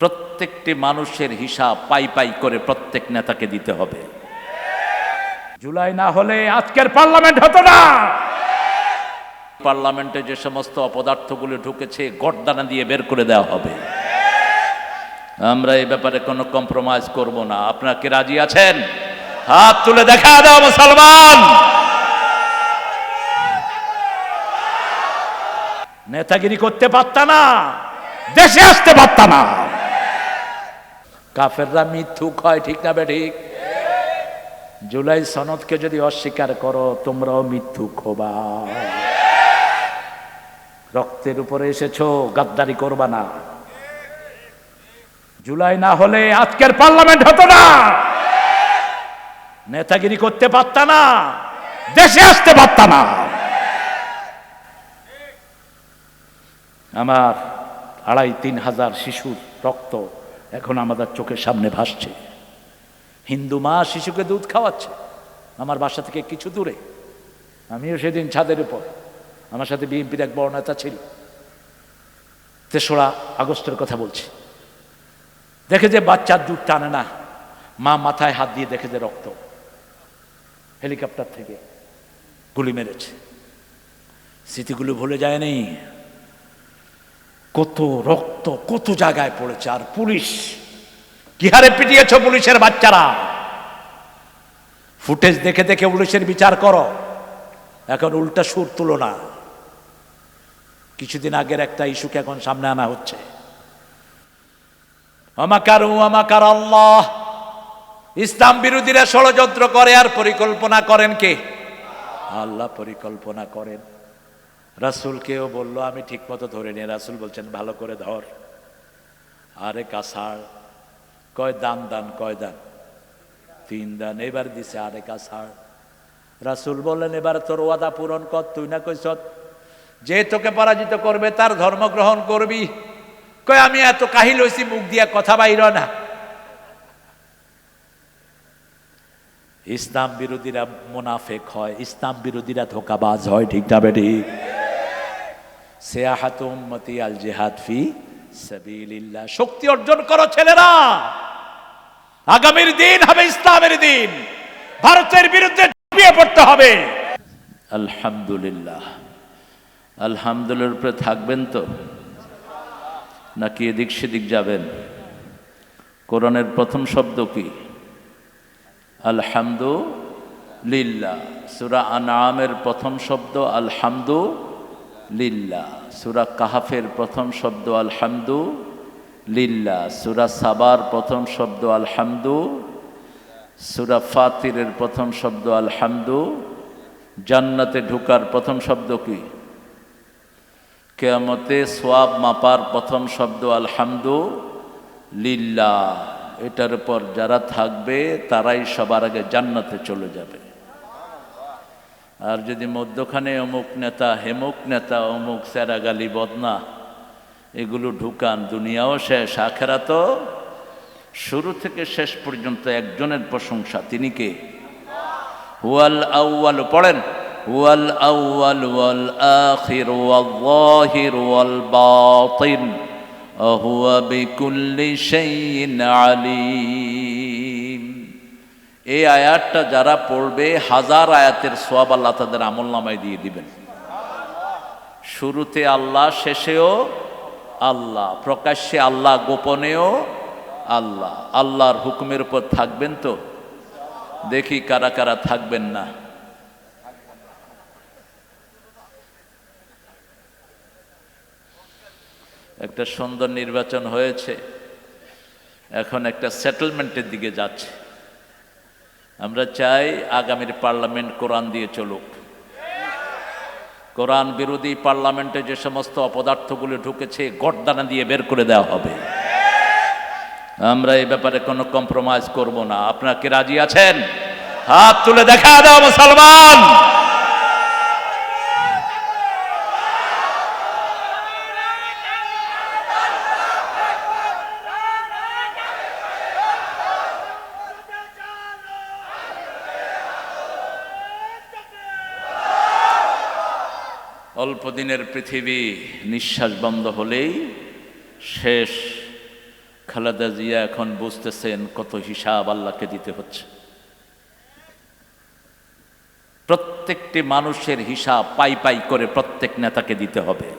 প্রত্যেকটি মানুষের হিসাব পাই পাই করে প্রত্যেক নেতাকে দিতে হবে। জুলাই না হলে আজকের পার্লামেন্ট হতো না। পার্লামেন্টে যে সমস্ত অপদার্থগুলো ঢুকেছে গর্দানা দিয়ে বের করে দেওয়া হবে। আমরা এই ব্যাপারে কোনো কম্প্রোমাইজ করব না। আপনারা কি রাজি আছেন? হাত তুলে দেখা দাও মুসলমান। নেতাগিরি করতে পারত না, দেশে আসতে পারত না। কাফেররা মিথ্যুক হয়, ঠিক না বেঠিক? জুলাই সনদকে যদি অস্বীকার করো তোমরাও মিথ্যুক হবা। রক্তের উপরে এসেছো, গাদ্দারি করবা না। জুলাই না হলে আজকের পার্লামেন্ট হতো না। নেতাগিরি করতে পারত না, দেশে আসতে পারত না। আমার 2,500-3 হাজার শিশুর রক্ত এখন আমাদের চোখের সামনে ভাসছে। হিন্দু মা শিশুকে দুধ খাওয়াচ্ছে আমার বাসা থেকে কিছু দূরে। আমিও সেদিন ছাদের উপর, আমার সাথে বিএনপির এক বড় নেতা ছিল। 3রা আগস্টের কথা বলছি। দেখে যে বাচ্চার দুধ টানে না, মা মাথায় হাত দিয়ে দেখে যে রক্ত। হেলিকপ্টার থেকে গুলি মেরেছে। স্মৃতিগুলো ভুলে যায়নি। কত রক্ত কত জায়গায় পড়েছে। আর পুলিশ কি হারে পিটিয়েছ পুলিশের বাচ্চারা। ফুটেজ দেখে দেখে পুলিশের বিচার করো, এখন উল্টা সুর তুলো না। কিছুদিন আগের একটা ইস্যুকে এখন সামনে আনা হচ্ছে। আমাকারু আমাকার আল্লাহ। ইসলাম বিরোধীরা ষড়যন্ত্র করে আর পরিকল্পনা করেন কে? আল্লাহ পরিকল্পনা করেন। রাসূলকেও বললো আমি ঠিক মতো ধরে নিয়ে, রাসূল বলছেন ভালো করে ধর। আরে কাসার কয় দান দান, কয় দান? 3 দান। এবার দিছে আরে কাসার। রাসূল বললেন এবার তোর ওয়াদা পূরণ কর। তুই না কইছ যে তোকে পরাজিত করবে তার ধর্ম গ্রহণ করবি। কয় আমি এত কাহিল হইছি, মুখ দিয়া কথা বাইর না। ইসলাম বিরোধীরা মুনাফিক হয়, ইসলাম বিরোধীরা ধোঁকাবাজ হয়, ঠিক না বেঠিক? সিয়াহাতু উম্মতি আল জিহাদ ফি সাবিলিল্লাহ। শক্তি অর্জন করো ছেলেরা, আগামীর দিন হবে ইসলামের দিন। ভারতের বিরুদ্ধে ঝাঁপিয়ে পড়তে হবে। আলহামদুলিল্লাহ। আলহামদুলিল্লাহর উপরে থাকবেন তো, নাকি এদিক সেদিক যাবেন? কোরআনের প্রথম শব্দ কি? আলহামদুলিল্লাহ। সূরা আনআমের প্রথম শব্দ আলহামদুলিল্লাহ। সূরা কাহাফের প্রথম শব্দ আলহামদুলিল্লাহ। সূরা সাবার প্রথম শব্দ আলহামদু। সূরা ফাতিরের প্রথম শব্দ আলহামদু। জান্নাতে ঢোকার প্রথম শব্দ কি? কিয়ামতে সওয়াব মাপার প্রথম শব্দ আলহামদুলিল্লাহ। এটার উপর যারা থাকবে তারাই সবার আগে জান্নাতে চলে যাবে। আর যদি মধ্যখানে অমুক নেতা, হেমুক নেতা, অমুক সেরাগালি বদনা এগুলো ঢুকান, দুনিয়াও শেষ, আখিরাতও। শুরু থেকে শেষ পর্যন্ত একজনের প্রশংসা, তিনি কে? হুয়াল আউয়াল। পড়েন, হুয়াল আউয়াল ওয়াল আখির ওয়াল যাহির ওয়াল বাতিন ওয়া বিকুল্লি শাইইন আলিম। এই আয়াতটা যারা পড়বে 1000 আয়াতের সওয়াব আল্লাহ তাদের আমলনামায় দিয়ে দিবেন। শুরুতে আল্লাহ, শেষেও আল্লাহ, প্রকাশ্যে আল্লাহ, গোপনেও আল্লাহ। আল্লাহর হুকুমের উপর থাকবেন তো? দেখি কারা কারা থাকবেন না। একটা সুন্দর নির্বাচন হয়েছে, এখন একটা সেটেলমেন্টের দিকে যাচ্ছে। আমরা চাই আগামীর পার্লামেন্ট কোরআন দিয়ে চলুক। কোরআন বিরোধী পার্লামেন্টে যে সমস্ত অপদার্থগুলো ঢুকেছে গর্দানা দিয়ে বের করে দেওয়া হবে। আমরা এই ব্যাপারে কোনো কম্প্রোমাইজ করব না। আপনারা কি রাজি আছেন? হাত তুলে দেখা দাও মুসলমান। অল্প দিনের পৃথিবী, নিঃশ্বাস বন্ধ হলেই শেষ। খালেদা জিয়া এখন বুঝতেছেন কত হিসাব আল্লাহকে দিতে হচ্ছে। প্রত্যেকটি মানুষের হিসাব পাই পাই করে প্রত্যেক নেতাকে দিতে হবে।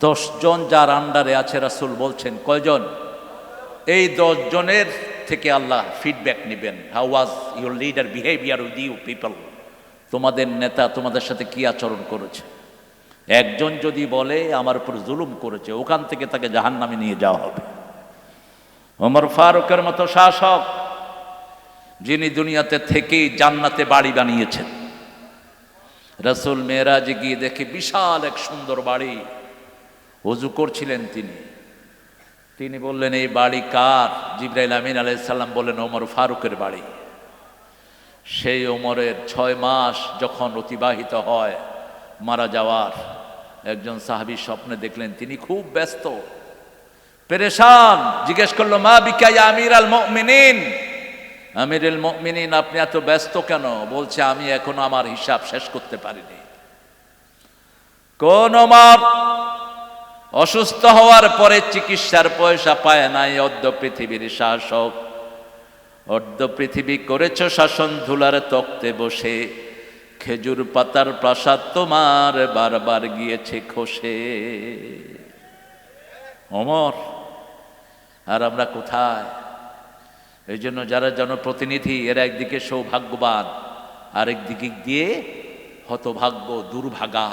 10 জন যার আন্ডারে আছে, রাসূল বলছেন কয়জন? এই 10 জনের থেকে আল্লাহ ফিডব্যাক নেবেন। How was your leader behaviour with you people? তোমাদের নেতা তোমাদের সাথে কি আচরণ করেছে? একজন যদি বলে আমার উপর জুলুম করেছে, ওখান থেকে তাকে জাহান্নামে নিয়ে যাওয়া হবে। ওমর ফারুকের মতো শাসক, যিনি দুনিয়াতে থেকেই জান্নাতে বাড়ি বানিয়েছেন, রাসূল মেরাজে গিয়ে দেখে বিশাল এক সুন্দর বাড়ি। ওযু করছিলেন তিনি বললেন এই বাড়ি কার? জিবরাইল আমিন আলাইহিস সালাম বললেন ওমর ফারুকের বাড়ি। সেই ওমরের 6 মাস যখন অতিবাহিত হয় মারা যাওয়ার, একজন সাহাবী স্বপ্নে দেখলেন তিনি খুব ব্যস্ত, পেরেশান। জিজ্ঞেস করলো মা বিকা ইয়া আমিরাল মুমিনিন, আমিরুল মুমিনিন আপনি এত ব্যস্ত কেন? বলছে আমি এখনো আমার হিসাব শেষ করতে পারিনি। কোন ওমর অসুস্থ হওয়ার পরে চিকিৎসার পয়সা পায় নাই, অর্ধ পৃথিবীর শাসক, অর্ধ পৃথিবী করেছ শাসন ধুলার তক্তে বসে, খেজুর পাতার প্রাসাদ তোমার বারবার গিয়েছে খসে। ওমর আর আমরা কোথায়? এই জন্য যারা জনপ্রতিনিধি এরা একদিকে সৌভাগ্যবান, আরেক দিকে দিয়ে হতভাগ্য, দুর্ভাগা।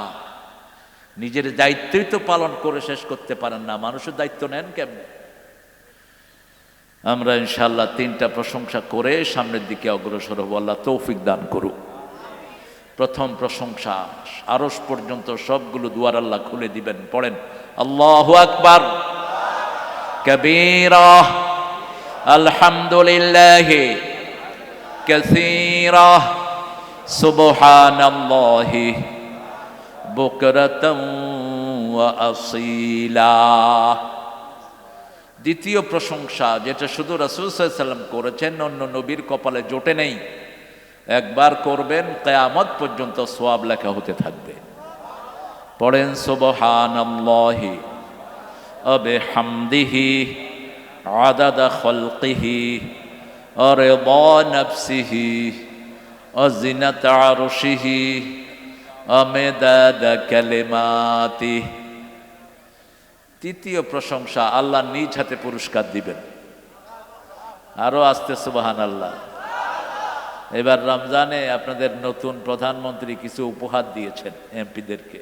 নিজের দায়িত্বই তো পালন করে শেষ করতে পারেন না, মানুষের দায়িত্ব নেন কেমনে? আমরা ইনশাআল্লাহ 3টা প্রশংসা করে সামনের দিকে অগ্রসর হব। আল্লাহ তৌফিক দান করুক। প্রথম প্রশংসা, আরশ পর্যন্ত সবগুলো দুয়ার আল্লাহ খুলে দিবেন। পড়েন আল্লাহু আকবার কবীরা, আলহামদুলিল্লাহি কাসীরা, সুবহানাল্লাহি বুকরাতাম ওয়া আসীলা। দ্বিতীয় প্রশংসা, যেটা শুধু রাসূল সাল্লাল্লাহু আলাইহি ওয়াসাল্লাম করেছেন, অন্য নবীর কপালে জোটে নেই। একবার করবেন, কিয়ামত পর্যন্ত সওয়াব লেখা হতে থাকবে। পড়েন সুবহানাল্লাহি ওয়া বিহামদিহি আদাদা খালকিহি ওয়া রিদা নাফসিহি ওয়া জিনাতা আরশিহি ওয়া মিদাদা কালিমাতিহি। তৃতীয় প্রশংসা, আল্লাহ নিজ হাতে পুরস্কার দিবেন। আরো আসতে সুবহানাল্লাহ। এবার রমজানে আপনাদের নতুন প্রধানমন্ত্রী কিছু উপহার দিয়েছেন এমপিদেরকে।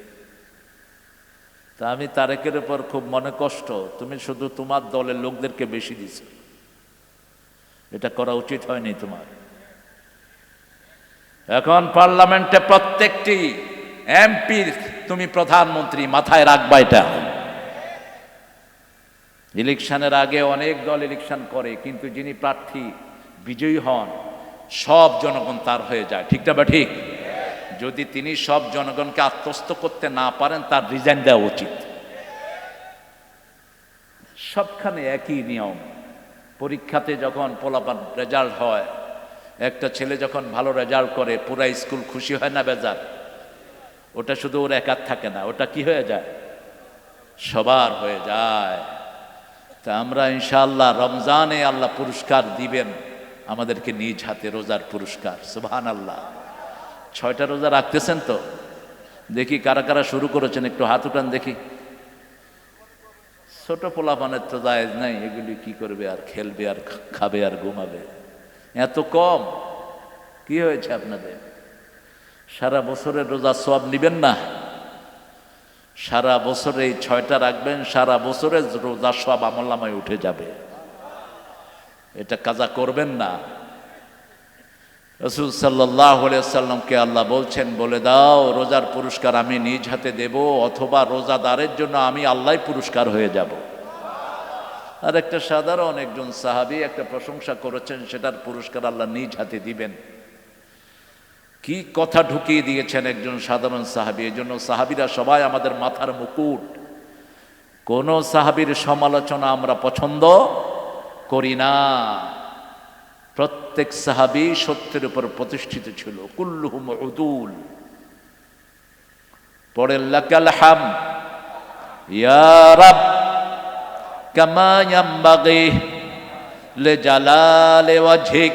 তা আমি তারেকের উপর খুব মনে কষ্ট, তুমি শুধু তোমার দলের লোকদেরকে বেশি দিছ। এটা করা উচিত হয়নি তোমার। এখন পার্লামেন্টে প্রত্যেকটি এমপি তুমি প্রধানমন্ত্রী, মাথায় রাখবা এটা। ইলেকশনের আগে অনেক দল ইলেকশন করে, কিন্তু যিনি প্রার্থী বিজয়ী হন সব জনগণ তার হয়ে যায়, ঠিক না বা ঠিক? যদি তিনি সব জনগণকে আত্মস্থ করতে না পারেন, তার রিজাইন দেওয়া উচিত। সবখানে একই নিয়ম। পরীক্ষাতে যখন পোলাপান রেজাল্ট হয়, একটা ছেলে যখন ভালো রেজাল্ট করে পুরা স্কুল খুশি হয় না বেজার? ওটা শুধু ওর একার থাকে না, ওটা কি হয়ে যায়? সবার হয়ে যায়। তা আমরা ইনশাআল্লাহ রমজানে আল্লাহ পুরস্কার দিবেন আমাদেরকে নিজ হাতে, রোজার পুরস্কার। সুবহানাল্লাহ। 6টা রোজা রাখতেছেন তো? দেখি কারা কারা শুরু করেছেন, একটু হাত উঠান দেখি। ছোট পোলাপানের তো জায়েজ নাই, এগুলি কি করবে আর? খেলবে আর খাবে আর ঘুমাবে। এত কম কি হয়েছে আপনাদের? সারা বছরের রোজা সওয়াব নিবেন না? সারা বছরে এই 6টা রাখবেন, সারা বছরের রোজা সওয়াব আমলনামায় উঠে যাবে। এটা কাজা করবেন না। রাসূল সাল্লাল্লাহু আলাইহি ওয়াসাল্লামকে আল্লাহ বলছেন, বলে দাও রোজার পুরস্কার আমি নিজ হাতে দেব, অথবা রোজাদারের জন্য আমি আল্লাহই পুরস্কার হয়ে যাব। আর একটা সাধারণ একজন সাহাবী একটা প্রশংসা করেছেন, সেটার পুরস্কার আল্লাহ নিজ হাতে দিবেন। কি কথা ঢুকিয়ে দিয়েছেন একজন সাধারণ সাহাবী। এই জন্য সাহাবীরা সবাই আমাদের মাথার মুকুট। কোন সাহাবীর সমালোচনা আমরা পছন্দ করি না। প্রত্যেক সাহাবী সত্যের উপর প্রতিষ্ঠিত ছিল। কুল্লুহুম উদুল। পড়েন লাকাল হামদ ইয়া রাব কামা ইয়ামবাগি লিজালালি ওয়াজহিক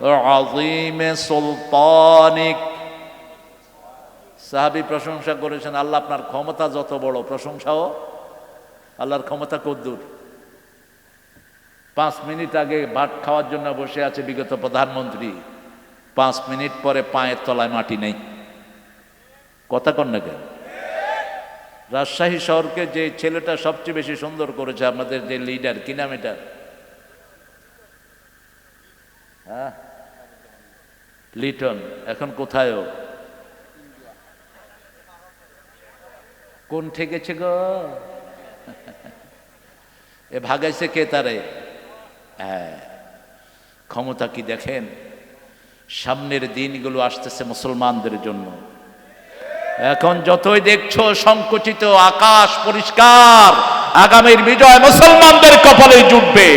ওয়া আযীমি সুলতানিক। সাহাবী প্রশংসা করেছেন, আল্লাহ আপনার ক্ষমতা যত বড়, প্রশংসাও আল্লাহর ক্ষমতা কদ্দুর। 5 মিনিট আগে ভাত খাওয়ার জন্য বসে আছে বিগত প্রধানমন্ত্রী, 5 মিনিট পরে পায়ের তলায় মাটি নেই। কথা কন না কেন? রাজশাহী শহরকে যে ছেলেটা সবচেয়ে বেশি সুন্দর করেছে, আমাদের যে লিডার, কি নাম এটা? হ্যাঁ, লিটন। এখন কোথায় ও? কোন ঠেকেছে গো? এ ভাগাইছে কে তারে? হ্যাঁ, ক্ষমতা কি দেখেন? সামনের দিনগুলো আসতেছে মুসলমানদের জন্য। এখন যতই দেখছো সংকুচিত, আকাশ পরিষ্কার, আগামীর বিজয় মুসলমানদের কপালে জুটবে।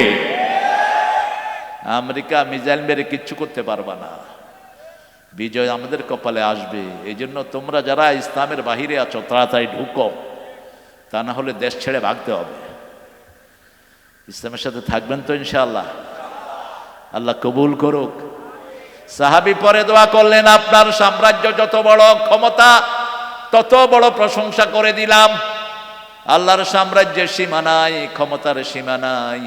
আমেরিকা মিসাইল মেরে কিচ্ছু করতে পারবা না, বিজয় আমাদের কপালে আসবে। এই জন্য তোমরা যারা ইসলামের বাহিরে আছো তাড়াতাড়ি ঢুকো, তা না হলে দেশ ছেড়ে ভাগতে হবে। ইসলামের সাথে থাকবেন তো ইনশাআল্লাহ? আল্লাহ কবুল করুক। সাহাবী পরে দোয়া করলেন, আপনার সাম্রাজ্য যত বড়, ক্ষমতা তত বড়, প্রশংসা করে দিলাম। আল্লাহর সাম্রাজ্যের সীমা নাই, ক্ষমতার সীমা নাই।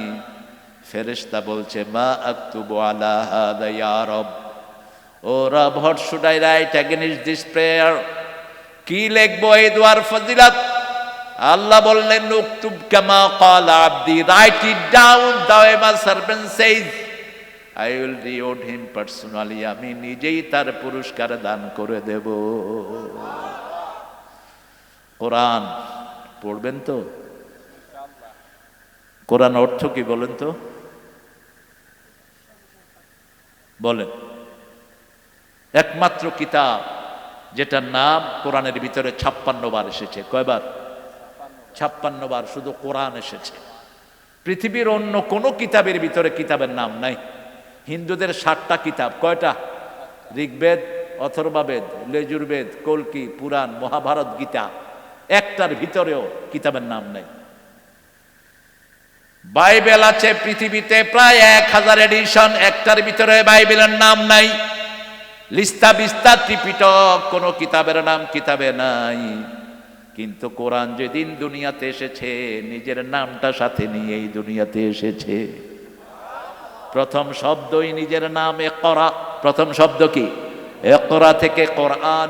ফেরেশতা বলছে, মা আকতুবু আলা হাদা ইয়া রব, ও রব, what should I right against this prayer? কি লিখবো এই দোয়ার ফজিলত? আল্লাহ বললেন, উকতুব কামা ক্বালা আবদি, রাইট ইট ডাউন, দাও মাই servant সেইজ I will reward him personally, আমি নিজেই তার পুরস্কার দান করে দেব। কোরআন পড়বেন তো? কোরআন অর্থ কি বলেন তো? বলেন। একমাত্র কিতাব যেটার নাম কোরআনের ভিতরে 56 বার এসেছে। কয়বার? 56 বার শুধু কোরআন এসেছে। পৃথিবীর অন্য কোন কিতাবের ভিতরে কিতাবের নাম নাই। হিন্দুদের 60টা কিতাব, কয়টা? ঋগ্বেদ, অথর্ববেদ, লেজুরবেদ, কল্কি, পুরাণ, মহাভারত, গীতা, একটার ভিতরেও কিতাবের নাম নেই। বাইবেল আছে পৃথিবীতে প্রায় 1000 এডিশন, একটার ভিতরে বাইবেলের নাম নাই। লিস্তা বিস্তা ত্রিপিটক, কোন কিতাবের নাম কিতাবে নাই। কিন্তু কোরআন যেদিন দুনিয়াতে এসেছে, নিজের নামটা সাথে নিয়ে এই দুনিয়াতে এসেছে। প্রথম শব্দই নিজের নাম, ইকরা। প্রথম শব্দ কি? ইকরা থেকে কোরআন।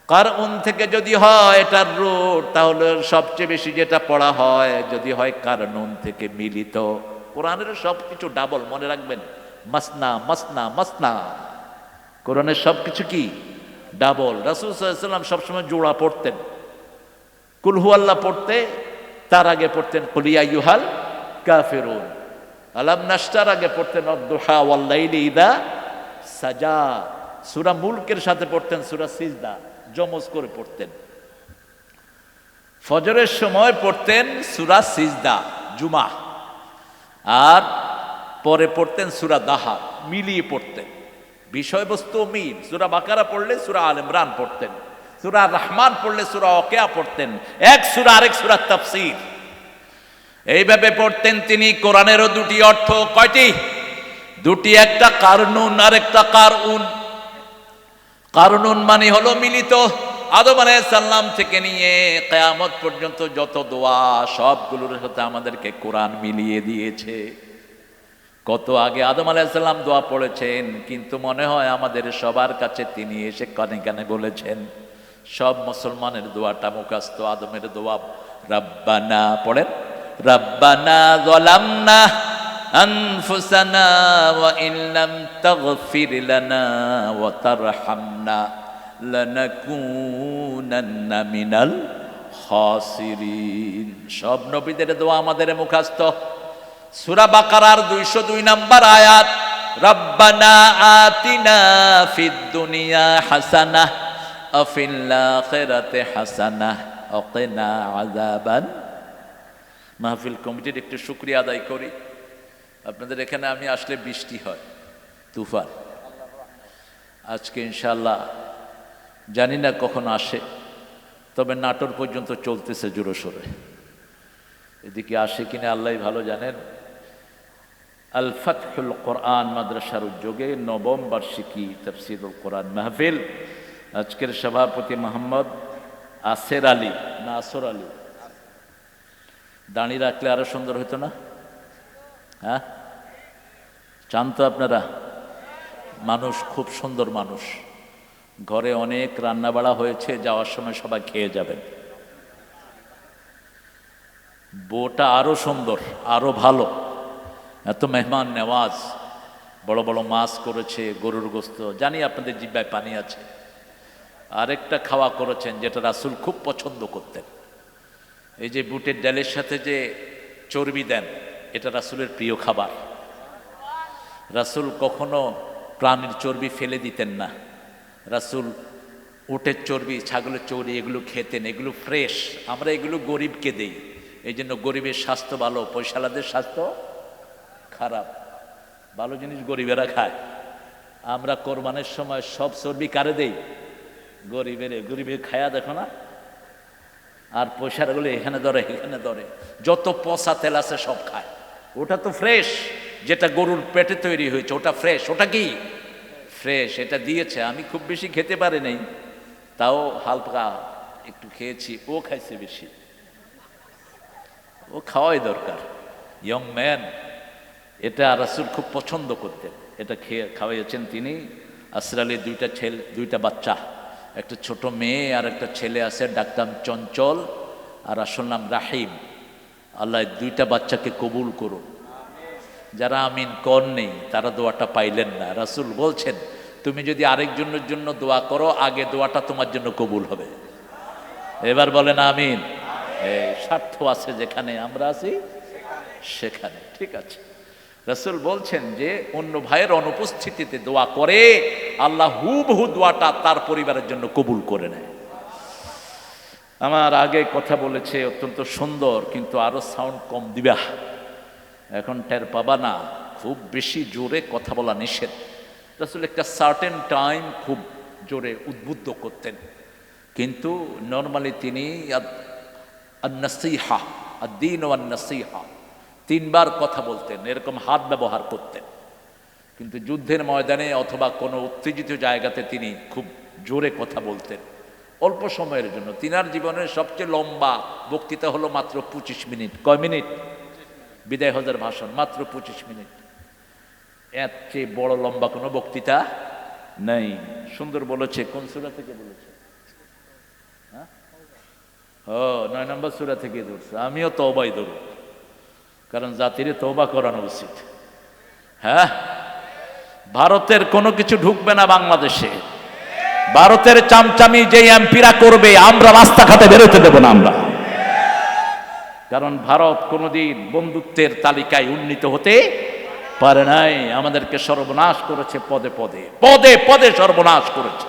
কারউন থেকে যদি হয় এটার রুট, তাহলে সবচেয়ে বেশি যেটা পড়া হয় যদি হয় কারনুন থেকে মিলিত। কোরআনের সবকিছু ডাবল, মনে রাখবেন, মাসনা মাসনা মাসনা। কোরআনের সবকিছু কি? ডাবল। রাসূল সাল্লাল্লাহু আলাইহি ওয়াসাল্লাম সবসময় জোড়া পড়তেন। কুল হুয়াল্লাহ পড়তে, তার আগে পড়তেন কুল ইয়া আইয়ুহাল কাফিরুন। আলাম নাশরার আগে পড়তেন আদ-দুহা ওয়াল লাইলি ইযা সাজা। সূরা মুলকের সাথে পড়তেন সূরা সিজদা, জমজ করে পড়তেন। ফজরের সময় পড়তেন সূরা সিজদা, জুমা, আর পরে পড়তেন সূরা দাহা, মিলিয়ে পড়তেন। বিষয়বস্তু মিল। সূরা বাকারা পড়লে সূরা আল ইমরান পড়তেন, সূরা রহমান পড়লে সূরা ওয়াকিয়া পড়তেন। এক সূরা আরেক সূরার তাফসীর এইভাবে পড়তেন তিনি। কোরআনেরও দুটি অর্থ। কয়টি? দুটি। একটা কারনুন আর একটা কারউন। কারনুন মানে হলো মিলিত। আদম আলাইহিস সালাম থেকে নিয়ে কিয়ামত পর্যন্ত যত দোয়া, সবগুলোর সাথে আমাদেরকে কোরআন মিলিয়ে দিয়েছে। কত আগে আদম আলাইহিস সালাম দোয়া পড়েছেন, কিন্তু মনে হয় আমাদের সবার কাছে তিনি এসে কানে কানে বলেছেন। সব মুসলমানের দোয়াটা মুখস্থ। আদমের দোয়া, রাব্বানা পড়েন, রাব্বানা যালামনা আনফুসানা ওয়া ইল্লাম তাগফির লানা ওয়া তারহামনা লানাকুনান্না মিনাল খাসিরিন। সব নবীদের দোয়া আমাদের মুখস্থ। সূরা বাকারার 202 নম্বর আয়াত, রাব্বানা আতিনা ফিদ দুনিয়া হাসানাহ ওয়া ফিল আখিরাতি হাসানাহ ওয়া কিনা আযাবান। মাহফিল কমিটির একটু শুকরিয়া আদায় করি। আপনাদের এখানে আমি আসলে বৃষ্টি হয়, তুফান। আজকে ইনশাআল্লাহ জানি না কখন আসে, তবে নাটোর পর্যন্ত চলতেছে জোরে সোরে। এদিকে আসে কিনা আল্লাহ ভালো জানেন। আল ফাতহুল কোরআন মাদ্রাসার উদ্যোগে ৯ম বার্ষিকী তাফসীরুল কোরআন মাহফিল। আজকের সভাপতি মোহাম্মদ আসের আলী না আসর আলী, দাঁড়িয়ে রাখলে আরো সুন্দর হতো না? হ্যাঁ, চান তো আপনারা? মানুষ খুব সুন্দর মানুষ, ঘরে অনেক রান্না বাড়া হয়েছে, যাওয়ার সময় সবাই খেয়ে যাবেন। বউটা আরো সুন্দর, আরো ভালো, এত মেহমান নেওয়াজ, বড় বড় মাছ করেছে, গরুর গোস্ত, জানি আপনাদের জিহ্বায় পানি আছে। আরেকটা খাওয়া করেছেন যেটা রাসূল খুব পছন্দ করতেন, এই যে বুটের ডালের সাথে যে চর্বি দেন, এটা রাসূলের প্রিয় খাবার। রাসূল কখনো প্রাণীর চর্বি ফেলে দিতেন না। রাসূল উটের চর্বি, ছাগলের চর্বি এগুলো খেতেন, এগুলো ফ্রেশ। আমরা এগুলো গরিবকে দেই, এই জন্য গরিবের স্বাস্থ্য ভালো, পয়সালাদের স্বাস্থ্য খারাপ। ভালো জিনিস গরিবেরা খায়। আমরা কোরবানের সময় সব চর্বি কারে দেই? গরিবের খায়া দেখো না, আর পয়সাগুলো এখানে ধরে এখানে ধরে, যত পচা তেল আছে সব খায়। ওটা তো ফ্রেশ, যেটা গরুর পেটে তৈরি হয়েছে ওটা ফ্রেশ। ওটা কি ফ্রেশ? এটা দিয়েছে। আমি খুব বেশি খেতে পারি নাই, তাও হালকা একটু খেয়েছি, ও খাইছে বেশি। ও খাওয়াই দরকার, ইয়ং ম্যান। এটা রাসূল খুব পছন্দ করতেন, এটা খেয়ে খাওয়াইছেন তিনি। আসর আলীর দুইটা বাচ্চা, একটা ছোট মেয়ে আর একটা ছেলে আছে, ডাকতাম চঞ্চল আর আসল নাম রাহিম। আল্লাহ দুইটা বাচ্চাকে কবুল করুন। যারা আমিন কর নেই তারা দোয়াটা পাইলেন না। রাসূল বলছেন, তুমি যদি আরেকজনের জন্য দোয়া করো, আগে দোয়াটা তোমার জন্য কবুল হবে। এবার বলেন আমিন। এই স্বার্থ আছে যেখানে আমরা আছি সেখানে, ঠিক আছে। রাসূল বলছেন যে অন্য ভাইয়ের অনুপস্থিতিতে দোয়া করে, আল্লাহ হুবহু দোয়াটা তার পরিবারের জন্য কবুল করে নেয়। আমার আগে কথা বলেছে অত্যন্ত সুন্দর, কিন্তু আরো সাউন্ড কম দিবা, এখন টের পাবা না। খুব বেশি জোরে কথা বলা নিষেধ। রাসূল একটা সার্টেন টাইম খুব জোরে উদ্বুদ্ধ করতেন, কিন্তু নর্মালি তিনি আন-নাসিহা, আদ-দীন ওয়ান-নাসিহা 3 বার কথা বলতেন, এরকম হাত ব্যবহার করতেন। কিন্তু যুদ্ধের ময়দানে অথবা কোনো উত্তেজিত জায়গাতে তিনি খুব জোরে কথা বলতেন অল্প সময়ের জন্য। তিনার জীবনের সবচেয়ে লম্বা বক্তৃতা হলো মাত্র 25 মিনিট। কয় মিনিট? বিদায় হজের ভাষণ মাত্র 25 মিনিট। এর চেয়ে বড় লম্বা কোনো বক্তৃতা নেই। সুন্দর বলেছে। কোন সূরা থেকে বলেছে? হ্যাঁ, ও 9 নম্বর সূরা থেকে ধরছে। আমিও তওবাই ধরব, কারণ জাতির তওবা করানো উচিত। হ্যাঁ, ভারতের কোনো কিছু ঢুকবে না বাংলাদেশে। ভারতের চামচামি যে এমপিরা করবে, আমরা রাস্তাঘাটে বেরোতে দেব না আমরা। কারণ ভারত কোনোদিন বন্ধুত্বের তালিকায় উন্নীত হতে পারে নাই। আমাদেরকে সর্বনাশ করেছে, পদে পদে পদে পদে সর্বনাশ করেছে।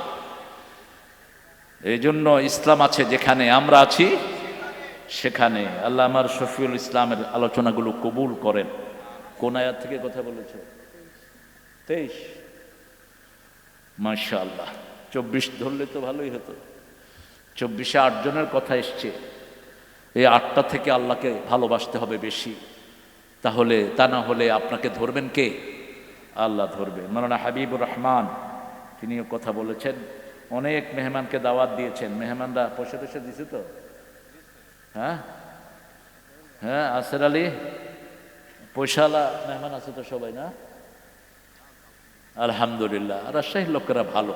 এই জন্য ইসলাম আছে যেখানে, আমরা আছি সেখানে। আল্লাহ আমার শফিউল ইসলামের আলোচনাগুলো কবুল করেন। কোন আয়াত থেকে কথা বলেছে? 23। মাশাআল্লাহ, 24 ধরলে তো ভালোই হতো। 24-এ 8 জনের কথা এসছে। এই 8টা থেকে আল্লাহকে ভালোবাসতে হবে বেশি, তাহলে তা না হলে আপনাকে ধরবেন কে? আল্লাহ ধরবেন। মাওলানা হাবিবুর রহমান তিনিও কথা বলেছেন, অনেক মেহমানকে দাওয়াত দিয়েছেন। মেহমানরা পয়সা টয়সা দিছে তো? হ্যাঁ হ্যাঁ, আসর আলী পয়সাওয়ালা মেহমান আছে তো সবাই, না? আলহামদুলিল্লাহ। রাজশাহীর লোকেরা ভালো,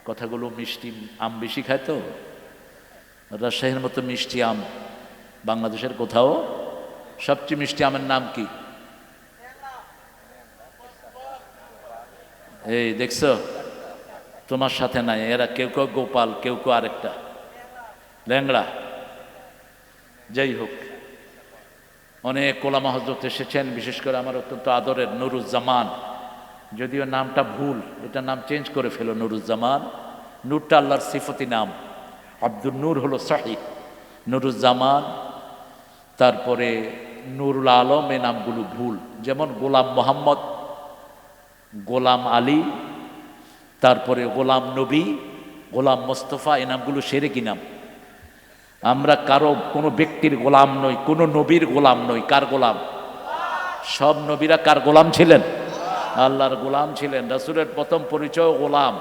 কথাগুলো মিষ্টি, আম বেশি খায় তো। রাজশাহীর মতো মিষ্টি আম বাংলাদেশের কোথাও। সবচেয়ে মিষ্টি আমের নাম কি? এই দেখছো, তোমার সাথে নাই। এরা কেউ কেউ গোপাল, কেউ কেউ আরেকটা ল্যাংড়া। যাই হোক, অনেক ওলামা হযরত এসেছেন, বিশেষ করে আমার অত্যন্ত আদরের নুরুজ্জামান। যদিও নামটা ভুল, এটা নাম চেঞ্জ করে ফেলো, নুরুজ্জামান। নূরটা আল্লাহর সিফতি নাম, আব্দুল নূর হলো সহিহ, নুরুজ্জামান। তারপরে নুরুল আলম, এই নামগুলো ভুল। যেমন গোলাম মোহাম্মদ, গোলাম আলী, তারপরে গোলাম নবী, গোলাম মোস্তফা, এই নামগুলো শিরকি নাম। আমরা কারো কোনো ব্যক্তির গোলাম নই, কোনো নবীর গোলাম নই। কার গোলাম? সব নবীরা কার গোলাম ছিলেন? আল্লাহর গোলাম ছিলেন। রাসূলের প্রথম পরিচয় গোলাম,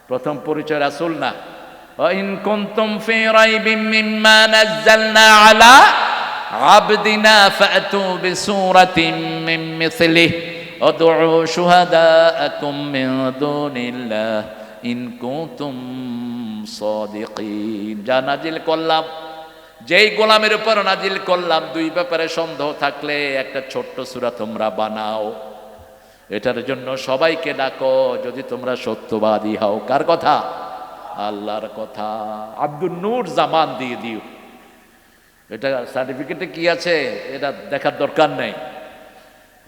প্রথম পরিচয় রাসূল না। ওয়াইন কুনতুম ফি রাইবিম মিম্মা নাযালনা আলা আবদিনা ফাতু বিসূরাতিন মিন মিসলিহি আদউ শুহাদাআকুম মিন দুনিল্লাহ ইন কুনতুম সাদিকিন। যা নাজিল করলাম, যেই গোলামের উপর নাজিল করলাম, দুই ব্যাপারে সন্দেহ থাকলে একটা ছোট্ট সূরা তোমরা বানাও। এটার জন্য সবাইকে ডাকো যদি তোমরা সত্যবাদী হও। কার কথা? আল্লাহর কথা। আব্দুল নূর জামান দিয়ে দিও। এটা সার্টিফিকেটে কি আছে এটা দেখার দরকার নেই।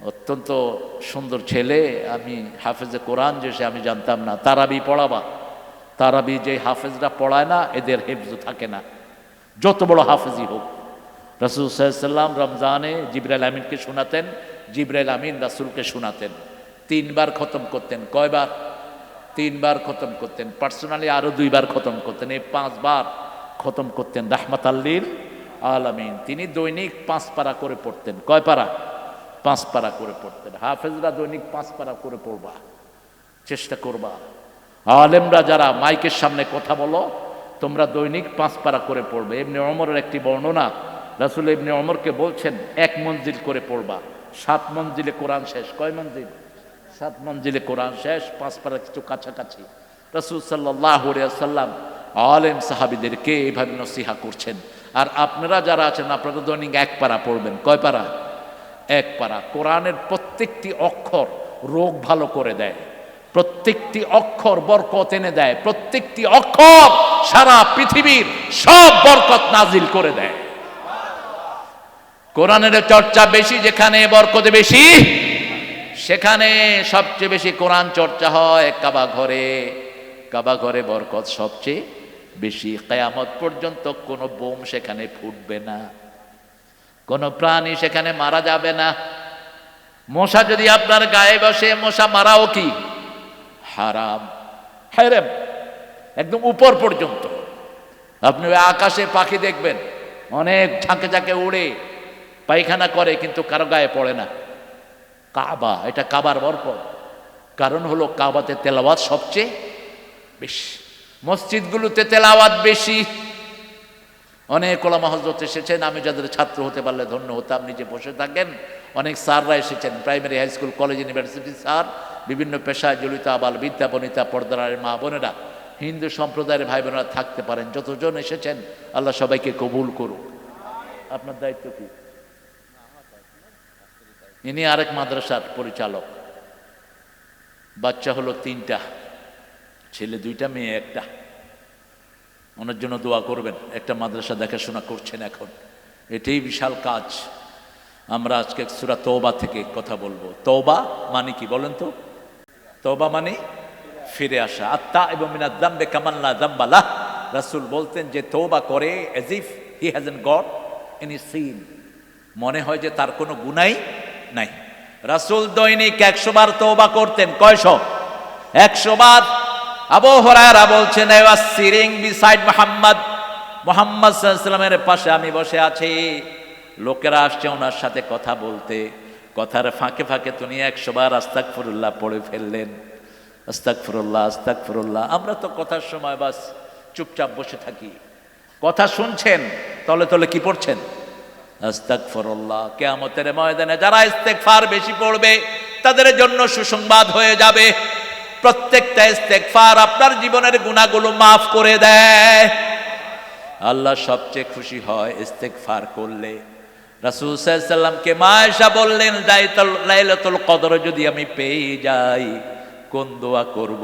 অত্যন্ত সুন্দর ছেলে। আমি হাফেজে কোরআন যে সে আমি জানতাম না। তারাবি পড়াবা, তারাবি যে হাফেজরা পড়ায় না এদের হেফজ থাকে না, যত বড় হাফেজই হোক। রাসূল সাল্লাল্লাহু আলাইহি ওয়াসাল্লাম রমজানে জিবরাইল আমিনকে শোনাতেন, জিবরাইল আমিন রাসূলকে শোনাতেন। 3 বার খতম করতেন। কয়বার? 3 বার খতম করতেন। পার্সোনালি আরো 2 বার খতম করতেন। এই 5 বার খতম করতেন রাহমাতাল লিল আলামিন। তিনি দৈনিক 5 পারা করে পড়তেন। কয় পারা? 5 পারা করে পড়তেন। হাফেজরা দৈনিক 5 পারা করে পড়বা, চেষ্টা করবা। আলেমরা যারা মাইকের সামনে কথা বলো, তোমরা দৈনিক 5 পারা করে পড়বে। ইবনে ওমরের একটি বর্ণনা, রাসূল ইবনে ওমরকে বলছেন 1 মঞ্জিল করে পড়বা। 7 মঞ্জিলে কোরআন শেষ। কয় মঞ্জিল? 7 মঞ্জিলে কোরআন শেষ, 5 পারা কিছু কাছাকাছি। রাসূল সাল্লাল্লাহু আলাইহি ওয়াসাল্লাম আলেম সাহাবীদেরকে এইভাবে নসিহা করছেন। আর আপনারা যারা আছেন আপনারা দৈনিক 1 পারা পড়বেন। কয় পারা? 1 পারা। কোরআনের প্রত্যেকটি অক্ষর রোগ ভালো করে দেয়, প্রত্যেকটি অক্ষর বরকত এনে দেয়, প্রত্যেকটি অক্ষর সারা পৃথিবীর সব বরকত নাজিল করে দেয়। কোরআনের চর্চা বেশি যেখানে বরকত বেশি, সেখানে সবচেয়ে বেশি কোরআন চর্চা হয় কাবা ঘরে। কাবা ঘরে বরকত সবচেয়ে বেশি। কিয়ামত পর্যন্ত কোনো বোম সেখানে ফুটবে না, কোনো প্রাণী সেখানে মারা যাবে না। মশা যদি আপনার গায়ে বসে, মশা মারাও কি হারাম, হারাম একদম উপর পর্যন্ত। আপনি আকাশে পাখি দেখবেন অনেক ঝাঁকে ঝাঁকে উড়ে পায়খানা করে, কিন্তু কারো গায়ে পড়ে না। কাবা, এটা কাবার বরকত। কারণ হলো কাবাতে তেলাওয়াত সবচেয়ে বেশি, মসজিদগুলোতে তেলাওয়াত বেশি। অনেক ওলামা হযরত এসেছেন, আমি যাদের ছাত্র হতে পারলে ধন্য হতাম। নিজে বসে থাকেন, অনেক স্যাররা এসেছেন, primary, high school, college, university sir, বিভিন্ন পেশায় জড়িত আবাল বিদ্যা বনিতা, পর্দার মা বোনেরা, হিন্দু সম্প্রদায়ের ভাই বোনেরা থাকতে পারেন। যতজন এসেছেন আল্লাহ সবাইকে কবুল করুক। আপনার দায়িত্ব কি? ইনি আরেক মাদ্রাসার পরিচালক। বাচ্চা হলো 3টা, ছেলে 2টা, মেয়ে 1টা। ওনার জন্য দোয়া করবেন। একটা মাদ্রাসা দেখাশোনা করছেন এখন, এটাই বিশাল কাজ। আমরা আজকে সূরা তওবা থেকে কথা বলবো। তওবা মানে কি বলেন তো? তওবা মানে ফিরে আসা। আত-তাইবু মিনাজ যামবি কামান লা যামবা লাহ। রাসূল বলতেন যে তওবা করে as if he hasn't got any sin, মনে হয় যে তার কোনো গুনাহ নাই। রাসূল দৈনিক 100 বার তওবা করতেন। কয়শ? 100 বার। আবু হুরায়রা বলছেন, I was sitting beside Muhammad সাল্লাল্লাহু আলাইহি ওয়াসাল্লামের পাশে আমি বসে আছি, লোকেরা আসছে ওনার সাথে কথা বলতে, কথার ফাঁকে ফাঁকে তিনি 100 বার আস্তাগফিরুল্লাহ পড়ে ফেললেন। আস্তাগফিরুল্লাহ, আস্তাগফিরুল্লাহ। আমরা তো কথার সময় বাস চুপচাপ বসে থাকি। কথা শুনছেন, তলে তলে কি পড়ছেন? আস্তাগফিরুল্লাহ। কিয়ামতের ময়দানে যারা ইস্তেগফার বেশি পড়বে তাদের জন্য সুসংবাদ হয়ে যাবে। প্রত্যেকটা ইস্তেগফার আপনার জীবনের গুনাহগুলো মাফ করে দেয়। আল্লাহ সবচেয়ে খুশি হয় ইস্তেগফার করলে। রাসূল সাল্লাল্লাহু আলাইহি ওয়াসাল্লামকে মা আয়েশা বললেন, লাইলাতুল কদর যদি আমি পেয়ে যাই কোন দোয়া করব?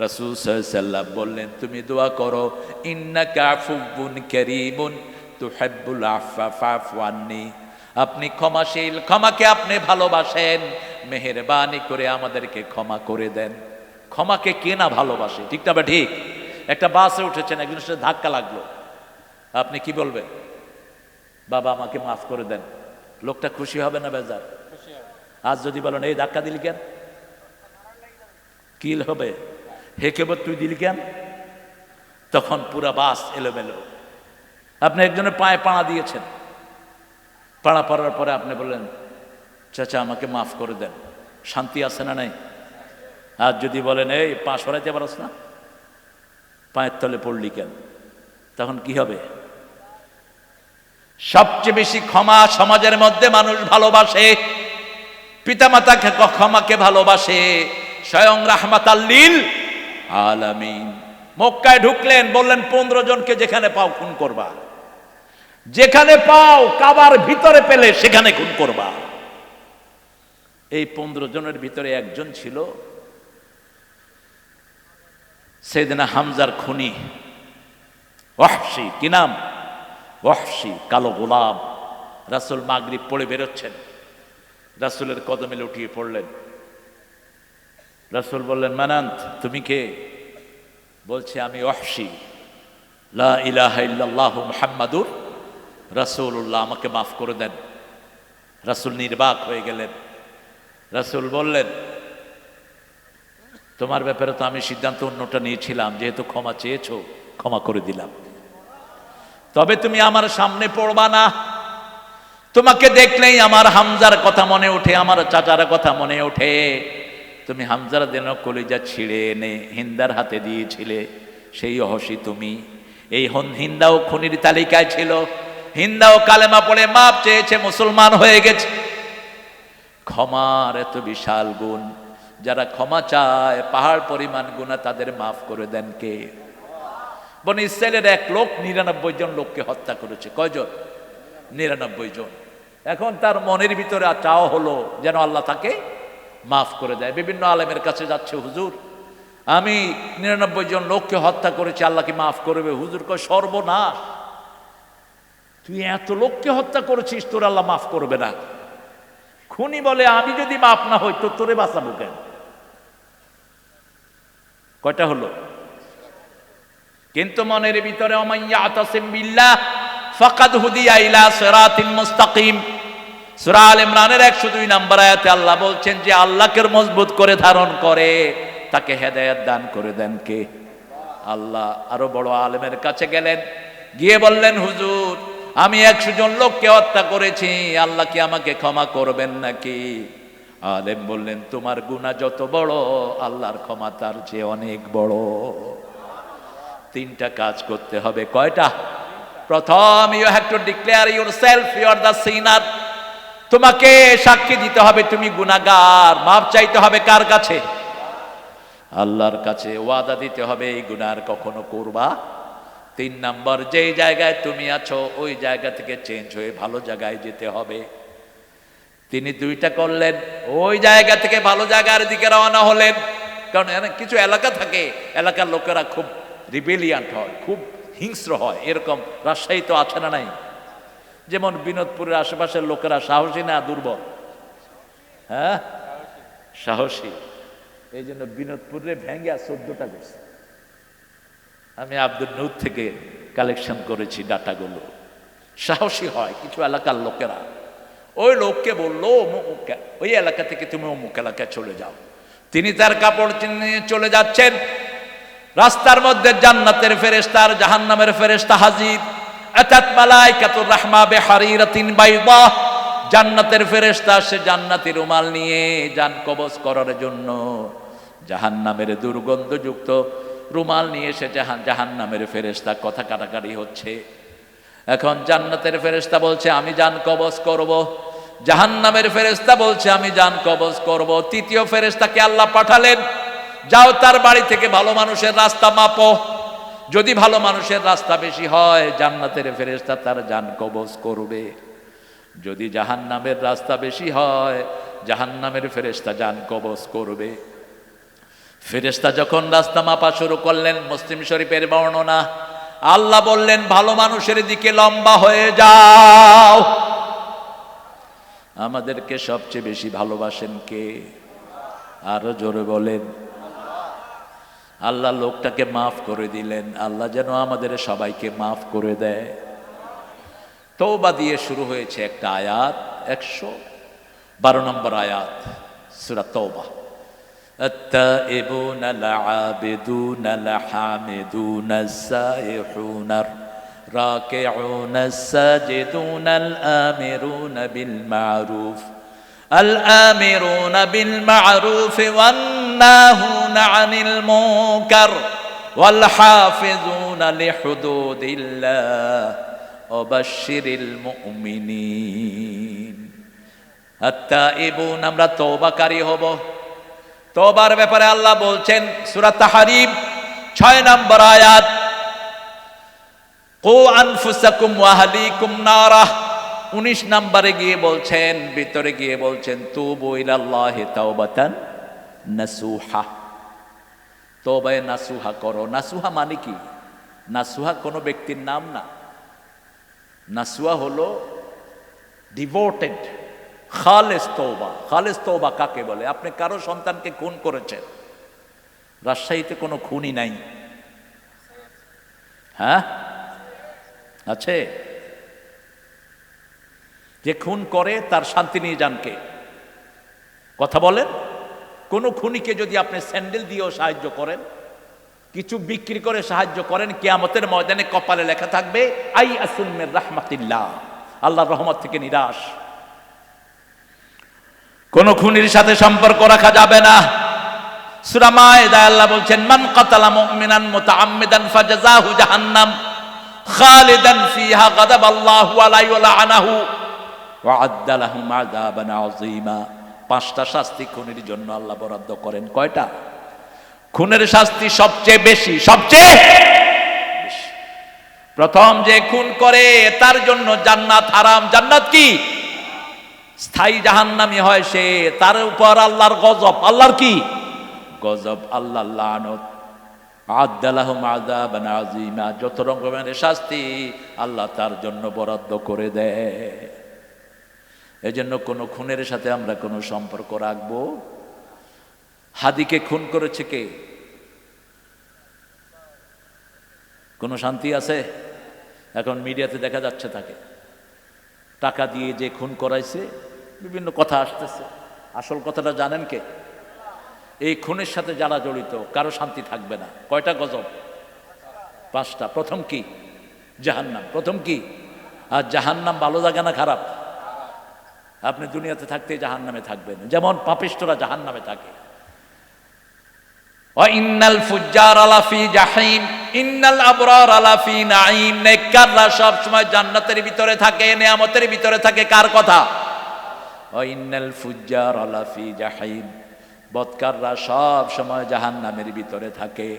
রাসূল সাল্লাল্লাহু আলাইহি ওয়াসাল্লাম বললেন, তুমি দোয়া করো, ইন্নাকা আফুবুন কারীমুন তুহিব্বুল আফা ফাফু আন্নি। আপনি ক্ষমাশীল, ক্ষমাকে আপনি ভালোবাসেন, মেহেরবানি করে আমাদেরকে ক্ষমা করে দেন। ক্ষমাকে কে না ভালোবাসে, ঠিক না? ঠিক। একটা বাসে উঠেছেন, একজনের সাথে ধাক্কা লাগলো, আপনি কি বলবেন? বাবা আমাকে মাফ করে দেন। লোকটা খুশি হবে না বেজার? আজ যদি বলেন এই ধাক্কা দিলি কেন, কি হবে? হেকে তুই দিলি কেন? তখন পুরা বাস এলোমেলো। আপনি একজনের পায়ে পাড়া দিয়েছেন, পাড়া পড়ার পরে আপনি বললেন, চাচা আমাকে মাফ করে দেন, শান্তি আছে না নাই? আর যদি বলেন, এই পা সরাইতে পারস না, পায়ের তলে পড়লি কেন, তখন কি হবে? সবচেয়ে বেশি ক্ষমা সমাজের মধ্যে মানুষ ভালোবাসে, পিতামাতাকে ক্ষমাকে ভালোবাসে, স্বয়ং রাহমাতাল লিল আলামিন। মক্কায় ঢুকলেন, বললেন 15 জনকে যেখানে পাও খুন করবা, যেখানে পাও কাবার ভিতরে পেলে সেখানে খুন করবা। এই 15 জনের ভিতরে একজন ছিল সাইয়েদনা হামজার খুনি ওয়াহশী। কি নাম? ওয়াহশী, কালো গোলাম। রাসূল মাগরিব পড়ে বেরোচ্ছেন, রাসূলের কদমে লুটিয়ে পড়লেন। রাসূল বললেন, মানান্ত, তুমি কে? বলছে, আমি ওয়াহশী, লা ইলাহা ইল্লাল্লাহু মুহাম্মাদুর রাসূলুল্লাহ, আমাকে মাফ করে দেন। রাসূল নির্বাক হয়ে গেলেন। রাসূল বললেন, তোমার ব্যাপারে তো আমি সিদ্ধান্ত অন্যটা নিয়েছিলাম, যেহেতু ক্ষমা চেয়েছো ক্ষমা করে দিলাম, তবে তুমি আমার সামনে পড়বা না। তোমাকে দেখলেই আমার হামজার কথা মনে ওঠে, আমার চাচার কথা মনে ওঠে। তুমি হামজার দেন কলিজা ছিঁড়ে এনে হিন্দার হাতে দিয়েছিলে, সেই ওয়াহশী তুমি। এই হিন্দাও খুনির তালিকায় ছিল। হিন্দাও কালেমা পড়ে মাপ চেয়েছে, মুসলমান হয়ে গেছে। ক্ষমার এত বিশাল গুণ, যারা ক্ষমা চায় পাহাড় পরিমাণ গুনাহ তাদের মাফ করে দেন কে? বনি ইসরাইলের এক লোক 99 জন লোককে হত্যা করেছে। কয়জন? 99 জন। এখন তার মনের ভিতরে চাওয়া হলো যেন আল্লাহ তাকে মাফ করে দেয়। বিভিন্ন আলেমের কাছে যাচ্ছে, হুজুর আমি 99 জন লোককে হত্যা করেছি, আল্লাহ কি মাফ করবে? হুজুর কয়, সর্বনাশ, তুই এত লোককে হত্যা করেছিস, তোর আল্লাহ মাফ করবে না। খুনি বলে, আমি যদি মাফ না হই তো তোরে বাঁচাবো কেন? কয়টা হলো? কিন্তু মনের ভিতরে ওমাইয়াতাসিম বিল্লাহ ফাকাদ হুদিয়া ইলা সিরাতিন মুস্তাকিম। সূরা আল ইমরানের 102 নম্বর আয়াতে আল্লাহ বলছেন যে আল্লাহকে মজবুত করে ধারণ করে তাকে হেদায়েত দান করে দেন কে? আল্লাহ। আরো বড় আলেমের কাছে গেলেন, গিয়ে বললেন, হুজুর আমি 100 জন লোককে হত্যা করেছি, আল্লাহ কি আমাকে ক্ষমা করবেন নাকি? আলেম বললেন, তোমার গুনাহ যত বড়, আল্লাহর ক্ষমা তার চেয়ে অনেক বড়। 3টা কাজ করতে হবে। কয়টা? প্রথম, you have to declare yourself you are the sinner. তোমাকে সাক্ষী দিতে হবে তুমি গুনাহগার। মাপ চাইতে হবে কার কাছে? আল্লাহর কাছে। ওয়াদা দিতে হবে এই গুনাহ আর কখনো করবা। 3 নাম্বার, যেই জায়গায় তুমি আছো ওই জায়গা থেকে চেঞ্জ হয়ে ভালো জায়গায় যেতে হবে। তিনি 2টা করলেন, ওই জায়গা থেকে ভালো জায়গার দিকে রওনা হলেন। কারণ কিছু এলাকা থাকে, এলাকার লোকেরা খুব রিবেলিয়ান্ট হয়, খুব হিংস্র হয়। এরকম রাজশাহী তো আছে না নাই? যেমন বিনোদপুরের আশেপাশের লোকেরা সাহসী না দুর্বল? হ্যাঁ, সাহসী। এই জন্য বিনোদপুরে ভেঙ্গে 14টা করছে। আমি আব্দুল নূর থেকে কালেকশন করেছি ডাটাগুলো। সাহসী হয় কিছু এলাকার লোকেরা। ওই লোককে বললো, ওই এলাকা থেকে তুমি অমুক এলাকায় চলে যাও। তিনি তার কাপড় নিয়ে চলে যাচ্ছেন, রাস্তার মধ্যে জান্নাতের ফেরেশতা আর জাহান্নামের ফেরেশতা হাজির। আতাত মালাইকাতুর রাহমা বিহারিরাতিন বাইদা। জান্নাতের ফেরেশতা সে জান্নাতি রুমাল নিয়ে জান কবজ করার জন্য, জাহান্নামের দুর্গন্ধযুক্ত রুমাল নিয়ে এসে জাহান্নামের ফেরেশতা কথা কাটাকাটি হচ্ছে। এখন জান্নাতের ফেরেশতা বলছে আমি জান কবজ করব, জাহান্নামের ফেরেশতা বলছে আমি জান কবজ করব। 3য় ফেরেশতাকে আল্লাহ পাঠালেন, যাও তার বাড়ি থেকে ভালো মানুষের রাস্তা মাপো, যদি ভালো মানুষের রাস্তা বেশি হয় জান্নাতের ফেরেশতা তার জান কবজ করবে, যদি জাহান্নামের রাস্তা বেশি হয় জাহান্নামের ফেরেশতা জান কবজ করবে। ফেরেশতা যখন রাস্তা মাপা শুরু করলেন, মুসলিম শরীফের বর্ণনা, আল্লাহ বললেন ভালো মানুষের দিকে লম্বা হয়ে যাও। আমাদেরকে সবচেয়ে বেশি ভালোবাসেন কে? আরো জোরে বলেন। আল্লাহ লোকটাকে মাফ করে দিলেন। আল্লাহ যেন আমাদের সবাইকে মাফ করে দেয়। তওবা দিয়ে শুরু হয়েছে একটা আয়াত, 112 নম্বর আয়াত সূরা তওবা। আত-তাইবুনা আল-আবিদুনা আল-হামিদুনা আস-সাইহুনা রাকিউনা সাজিদুনা আল-আমিরুনা বিল মারুফ আল-আমিরুনা বিল মারুফ ওয়ান নাহুনা আনিল মুনকার ওয়াল হাফিজুনা লিহুদুদিল্লাহ ওয়া বাশশিরিল মুমিনিন। আত-তাইবুন, আমরা তওবাকারী হব। তওবার ব্যাপারে আল্লাহ বলছেন সূরা তাহরিম 6 নম্বর আয়াত, কু আনফুসাকুম ওয়া আহলিকুম নারা। 19 নম্বরে গিয়ে বলছেন, ভিতরে গিয়ে বলছেন তুবু ইলাল্লাহি তাওবাতান নাসুহা। তওবায়ে নাসুহা করো। নাসুহা মানে কি? নাসুহা কোনো ব্যক্তির নাম না। নাসুহা হলো ডিভোটেড, খালেস তওবা। খালেস তওবা কাকে বলে? আপনি কারো সন্তানকে খুন করেছেন, রাজশাহীতে কোনো খুনই নাই, হ্যাঁ আছে? যে খুন করে তার শান্তি নিয়ে যান কে? কথা বলেন। কোন খুনিকে যদি আপনি স্যান্ডেল দিয়েও সাহায্য করেন, কিছু বিক্রি করে সাহায্য করেন, কিয়ামতের ময়দানে কপালে লেখা থাকবে আই আসুন মির রাহমাতিল্লাহ, আল্লাহর রহমত থেকে নিরাশ। কোন খুনির সাথে সম্পর্ক রাখা যাবে না। সূরা মায়েদায় আল্লাহ বলছেন মান কাতালা মুমিনান মুতাআম্মিদান ফাজাযাহু জাহান্নাম খালিদান ফিহা গাদাবাল্লাহু আলাইহি ওয়া লাআনাহু ওয়া আদ্দা লাহুম আযাবান আযীমা। 5টা শাস্তি খুনির জন্য আল্লাহ বরাদ্দ করেন। কয়টা? খুনের শাস্তি সবচেয়ে বেশি, সবচেয়ে বেশি। প্রথম যে খুন করে তার জন্য জান্নাত হারাম। জান্নাত কি? স্থায়ী জাহান্নামী হয় সে। তার উপর আল্লাহর গজব। আল্লাহর কি গজব? আল্লাহর লানত। আদ্দা লাহুম আযাবান আযীমা। যত রকমের শাস্তি আল্লাহ তার জন্য বরাদ্দ করে দেয়। এজন্য কোন খুনের সাথে আমরা কোনো সম্পর্ক রাখবো? হাদিকে খুন করেছে কে? কোনো শান্তি আছে? এখন মিডিয়াতে দেখা যাচ্ছে তাকে টাকা দিয়ে যে খুন করাইছে, বিভিন্ন কথা আসতেছে। আসল কথাটা জানেন কে? এই খুনের সাথে যারা জড়িত কারো শান্তি থাকবে না। কয়টা গজব? 5টা। প্রথম কি? জাহান্নাম। প্রথম কি? আর জাহান্নাম ভালো জায়গা না খারাপ? আপনি দুনিয়াতে থাকতে জাহান্নামে থাকবেন, যেমন পাপিষ্ঠরা জাহান্নামে থাকে। ওয়া ইন্নাল ফুজ্জারা লাফি জাহিম ইন্নাল আবরারা লাফি নাঈম। নেককাররা সব সময় জান্নাতের ভিতরে থাকে, নিয়ামতের ভিতরে থাকে। কার কথা? ওয়া ইন্নাল ফুজ্জারা লাফি জাহিম। বদকাররা সব সময় জাহান্নামের ভিতরে থাকে।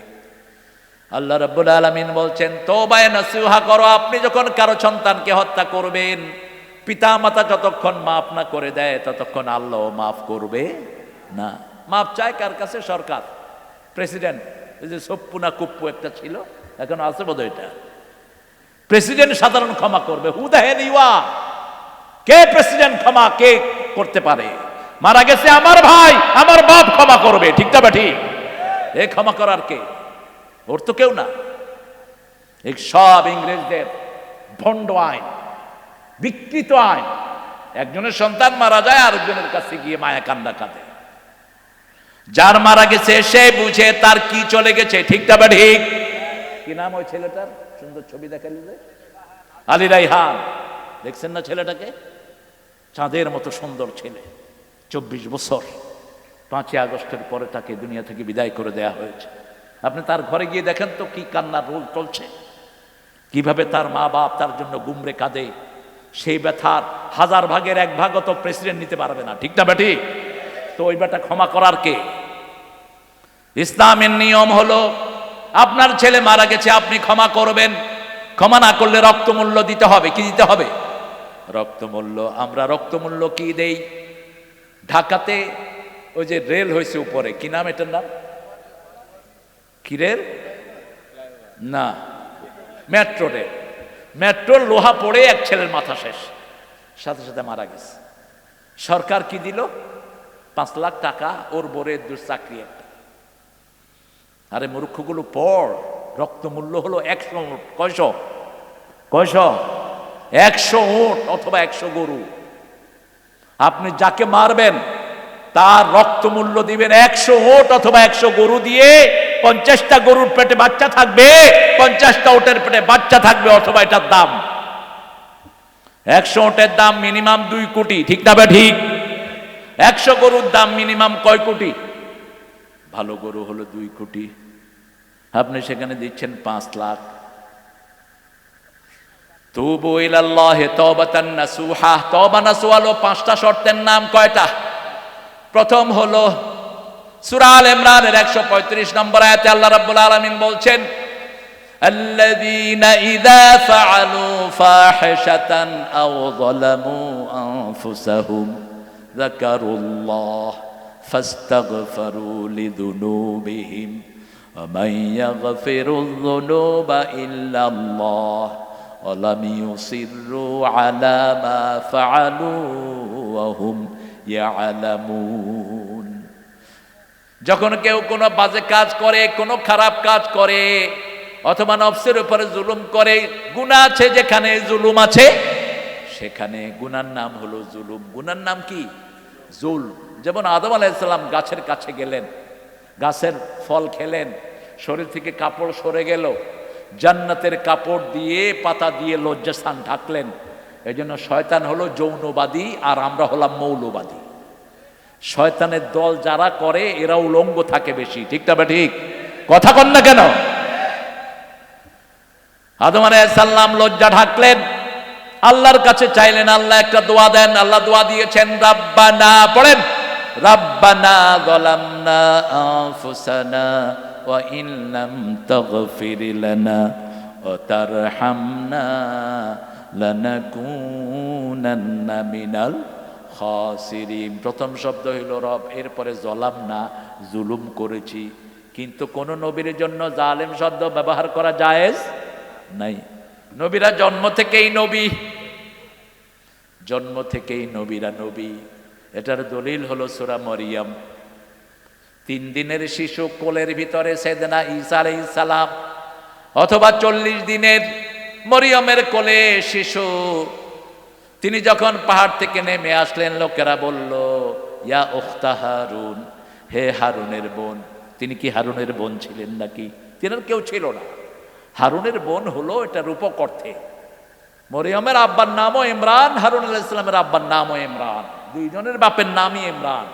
আল্লাহ রাব্বুল আলামিন বলছেন তওবায়ে নাসুহা করো। আপনি যখন কারো সন্তানকে হত্যা করবেন, পিতা মাতা যতক্ষণ মাফ না করে দেয় ততক্ষণ আল্লাহ মাফ করবে না। মাফ চায় কার কাছে? সরকার, প্রেসিডেন্ট। এই যে সপ্পু না কুপ্পু একটা ছিল, এখন আছে বোধহয় এটা। প্রেসিডেন্ট সাধারণ ক্ষমা করবে। Who the hell you are? কে প্রেসিডেন্ট ক্ষমা কে করতে পারে? মারা গেছে আমার ভাই, আমার বাপ ক্ষমা করবে, ঠিক না ঠিক? এ ক্ষমা করার কে? ওর তো কেউ না। এই সব ইংরেজদের ভণ্ড আইন, বিকৃত আইন। একজনের সন্তান মারা যায়, আরেকজনের কাছে গিয়ে মায়া কান্না কাঁদে। যার মারা গেছে সে বুঝে তার কি চলে গেছে, ঠিক না ঠিক? কি নাম ওই ছেলেটার? সুন্দর ছবি দেখালি যে আলী রায়হান। দেখছেন না ছেলেটাকে? চাঁদের মতো সুন্দর ছেলে, 24 বছর। 5ই আগস্টের পরে তাকে দুনিয়া থেকে বিদায় করে দেয়া হয়েছে। আপনি তার ঘরে গিয়ে দেখেন তো কি কান্নার রোল চলছে, কিভাবে তার মা বাপ তার জন্য গুমরে কাঁদে। সেই ব্যথার 1000 ভাগের 1 ভাগও তো প্রেসিডেন্ট নিতে পারবে না, ঠিক না বেটি? তো ওই বেটা ক্ষমা করার কে? ইসলামের নিয়ম হলো আপনার ছেলে মারা গেছে, আপনি ক্ষমা করবেন। ক্ষমা না করলে রক্তমূল্য দিতে হবে। কি দিতে হবে? রক্তমূল্য। আমরা রক্তমূল্য কি দেই? ঢাকাতে ওই যে রেল হয়েছে উপরে, কি নাম এটার নাম? কি রেল? না, মেট্রো রেল। মেট্রোর লোহা পড়ে এক ছেলের মাথা শেষ, সাথে সাথে মারা গেছে। সরকার কি দিল? 5 লাখ টাকা ওর বোরে চাকরি একটা। আরে মূর্খগুলো পড়। রক্তমূল্য হলো 100 উট। কয়শো? 100 উট অথবা 100 গরু। আপনি যাকে মারবেন তার রক্তমূল্য দিবেন 100 উট অথবা 100 গরু দিয়ে। 50টা গরুর পেটে বাচ্চা থাকবে, 50টা উটের পেটে বাচ্চা থাকবে, অথবা এটার দাম 100 উটের দাম মিনিমাম 2 কোটি, ঠিক না ঠিক? 100 গরুর দাম মিনিমাম কয় কোটি? ভালো গরু হলো 2 কোটি, আপনি সেখানে দিচ্ছেন 5 লাখ। তুবু ইলাল্লাহি তাওবাতান নাসুহা, তওবা নাসুহা হলো 5টা শর্তের নাম। কয়টা? প্রথম হলো সূরা আল ইমরানের 135 নম্বর আয়াতে আল্লাহ রাব্বুল আলামিন বলছেন, আল্লাযীনা ইযা ফাআলু ফাহিশাতান আও যালামু আনফুসাহুম যাকারুল্লাহ ফাস্তাগফিরু লিযুনুবিহিম ওয়া মান ইয়াগফিরুয যুনুবা ইল্লাল্লাহ ওয়া লাম ইউসিররু আলা মা ফাআলু ওয়া হুম ইয়ালামুন। যখন কেউ কোনো বাজে কাজ করে, কোনো খারাপ কাজ করে, অথবা নফসের উপরে জুলুম করে, গুনাহ আছে যেখানে জুলুম আছে সেখানে গুনার নাম হলো জুলুম। গুনার নাম কি? জুলম। যেমন আদম আলাইহিস সালাম গাছের কাছে গেলেন, গাছের ফল খেলেন, শরীর থেকে কাপড় সরে গেল, জান্নাতের কাপড় দিয়ে পাতা দিয়ে লজ্জাস্থান ঢাকলেন। এই জন্য শয়তান হলো যৌনবাদী আর আমরা হলাম মৌলবাদী। শয়তানের দল যারা করে এরা উলঙ্গ থাকে বেশি, ঠিক না ঠিক? কথা কন না কেন? আদম আলাইহিস সালাম লজ্জা ঢাকলেন, আল্লাহর কাছে চাইলেন, আল্লাহ একটা দোয়া দেন। আল্লাহ দোয়া দিয়েছেন, রাব্বানা, পড়েন, রাব্বানা যালামনা আনফুসানা ওয়া ইন লাম তাগফির লানা ওয়া তারহামনা লানাকুনান্না মিনাল খাসিরিন। প্রথম শব্দ হইল রব, এরপরে যালামনা, জুলুম করেছি। কিন্তু কোন নবীর জন্য জালেম শব্দ ব্যবহার করা জায়েজ নাই। নবীরা জন্ম থেকেই নবী, জন্ম থেকেই নবীরা নবী। এটার দলিল হলো সূরা মরিয়ম। 3 দিনের শিশু কোলের ভিতরে সাইয়েদনা ঈসা আলাইহিস সালাম, অথবা 40 দিনের মরিয়মের কোলে শিশু, তিনি যখন পাহাড় থেকে নেমে আসলেন, লোকেরা বলল, ইয়া উখতা হারুন, হে হারুনের বোন। তিনি কি হারুনের বোন ছিলেন নাকি? তিনার কেউ ছিল না। হারুনের বোন হলো এটা রূপক অর্থে। মরিয়মের আব্বার নামও ইমরান, হারুন আলাইহিস সালামের আব্বার নামও ইমরান, দুইজনের বাপের নামই ইমরান।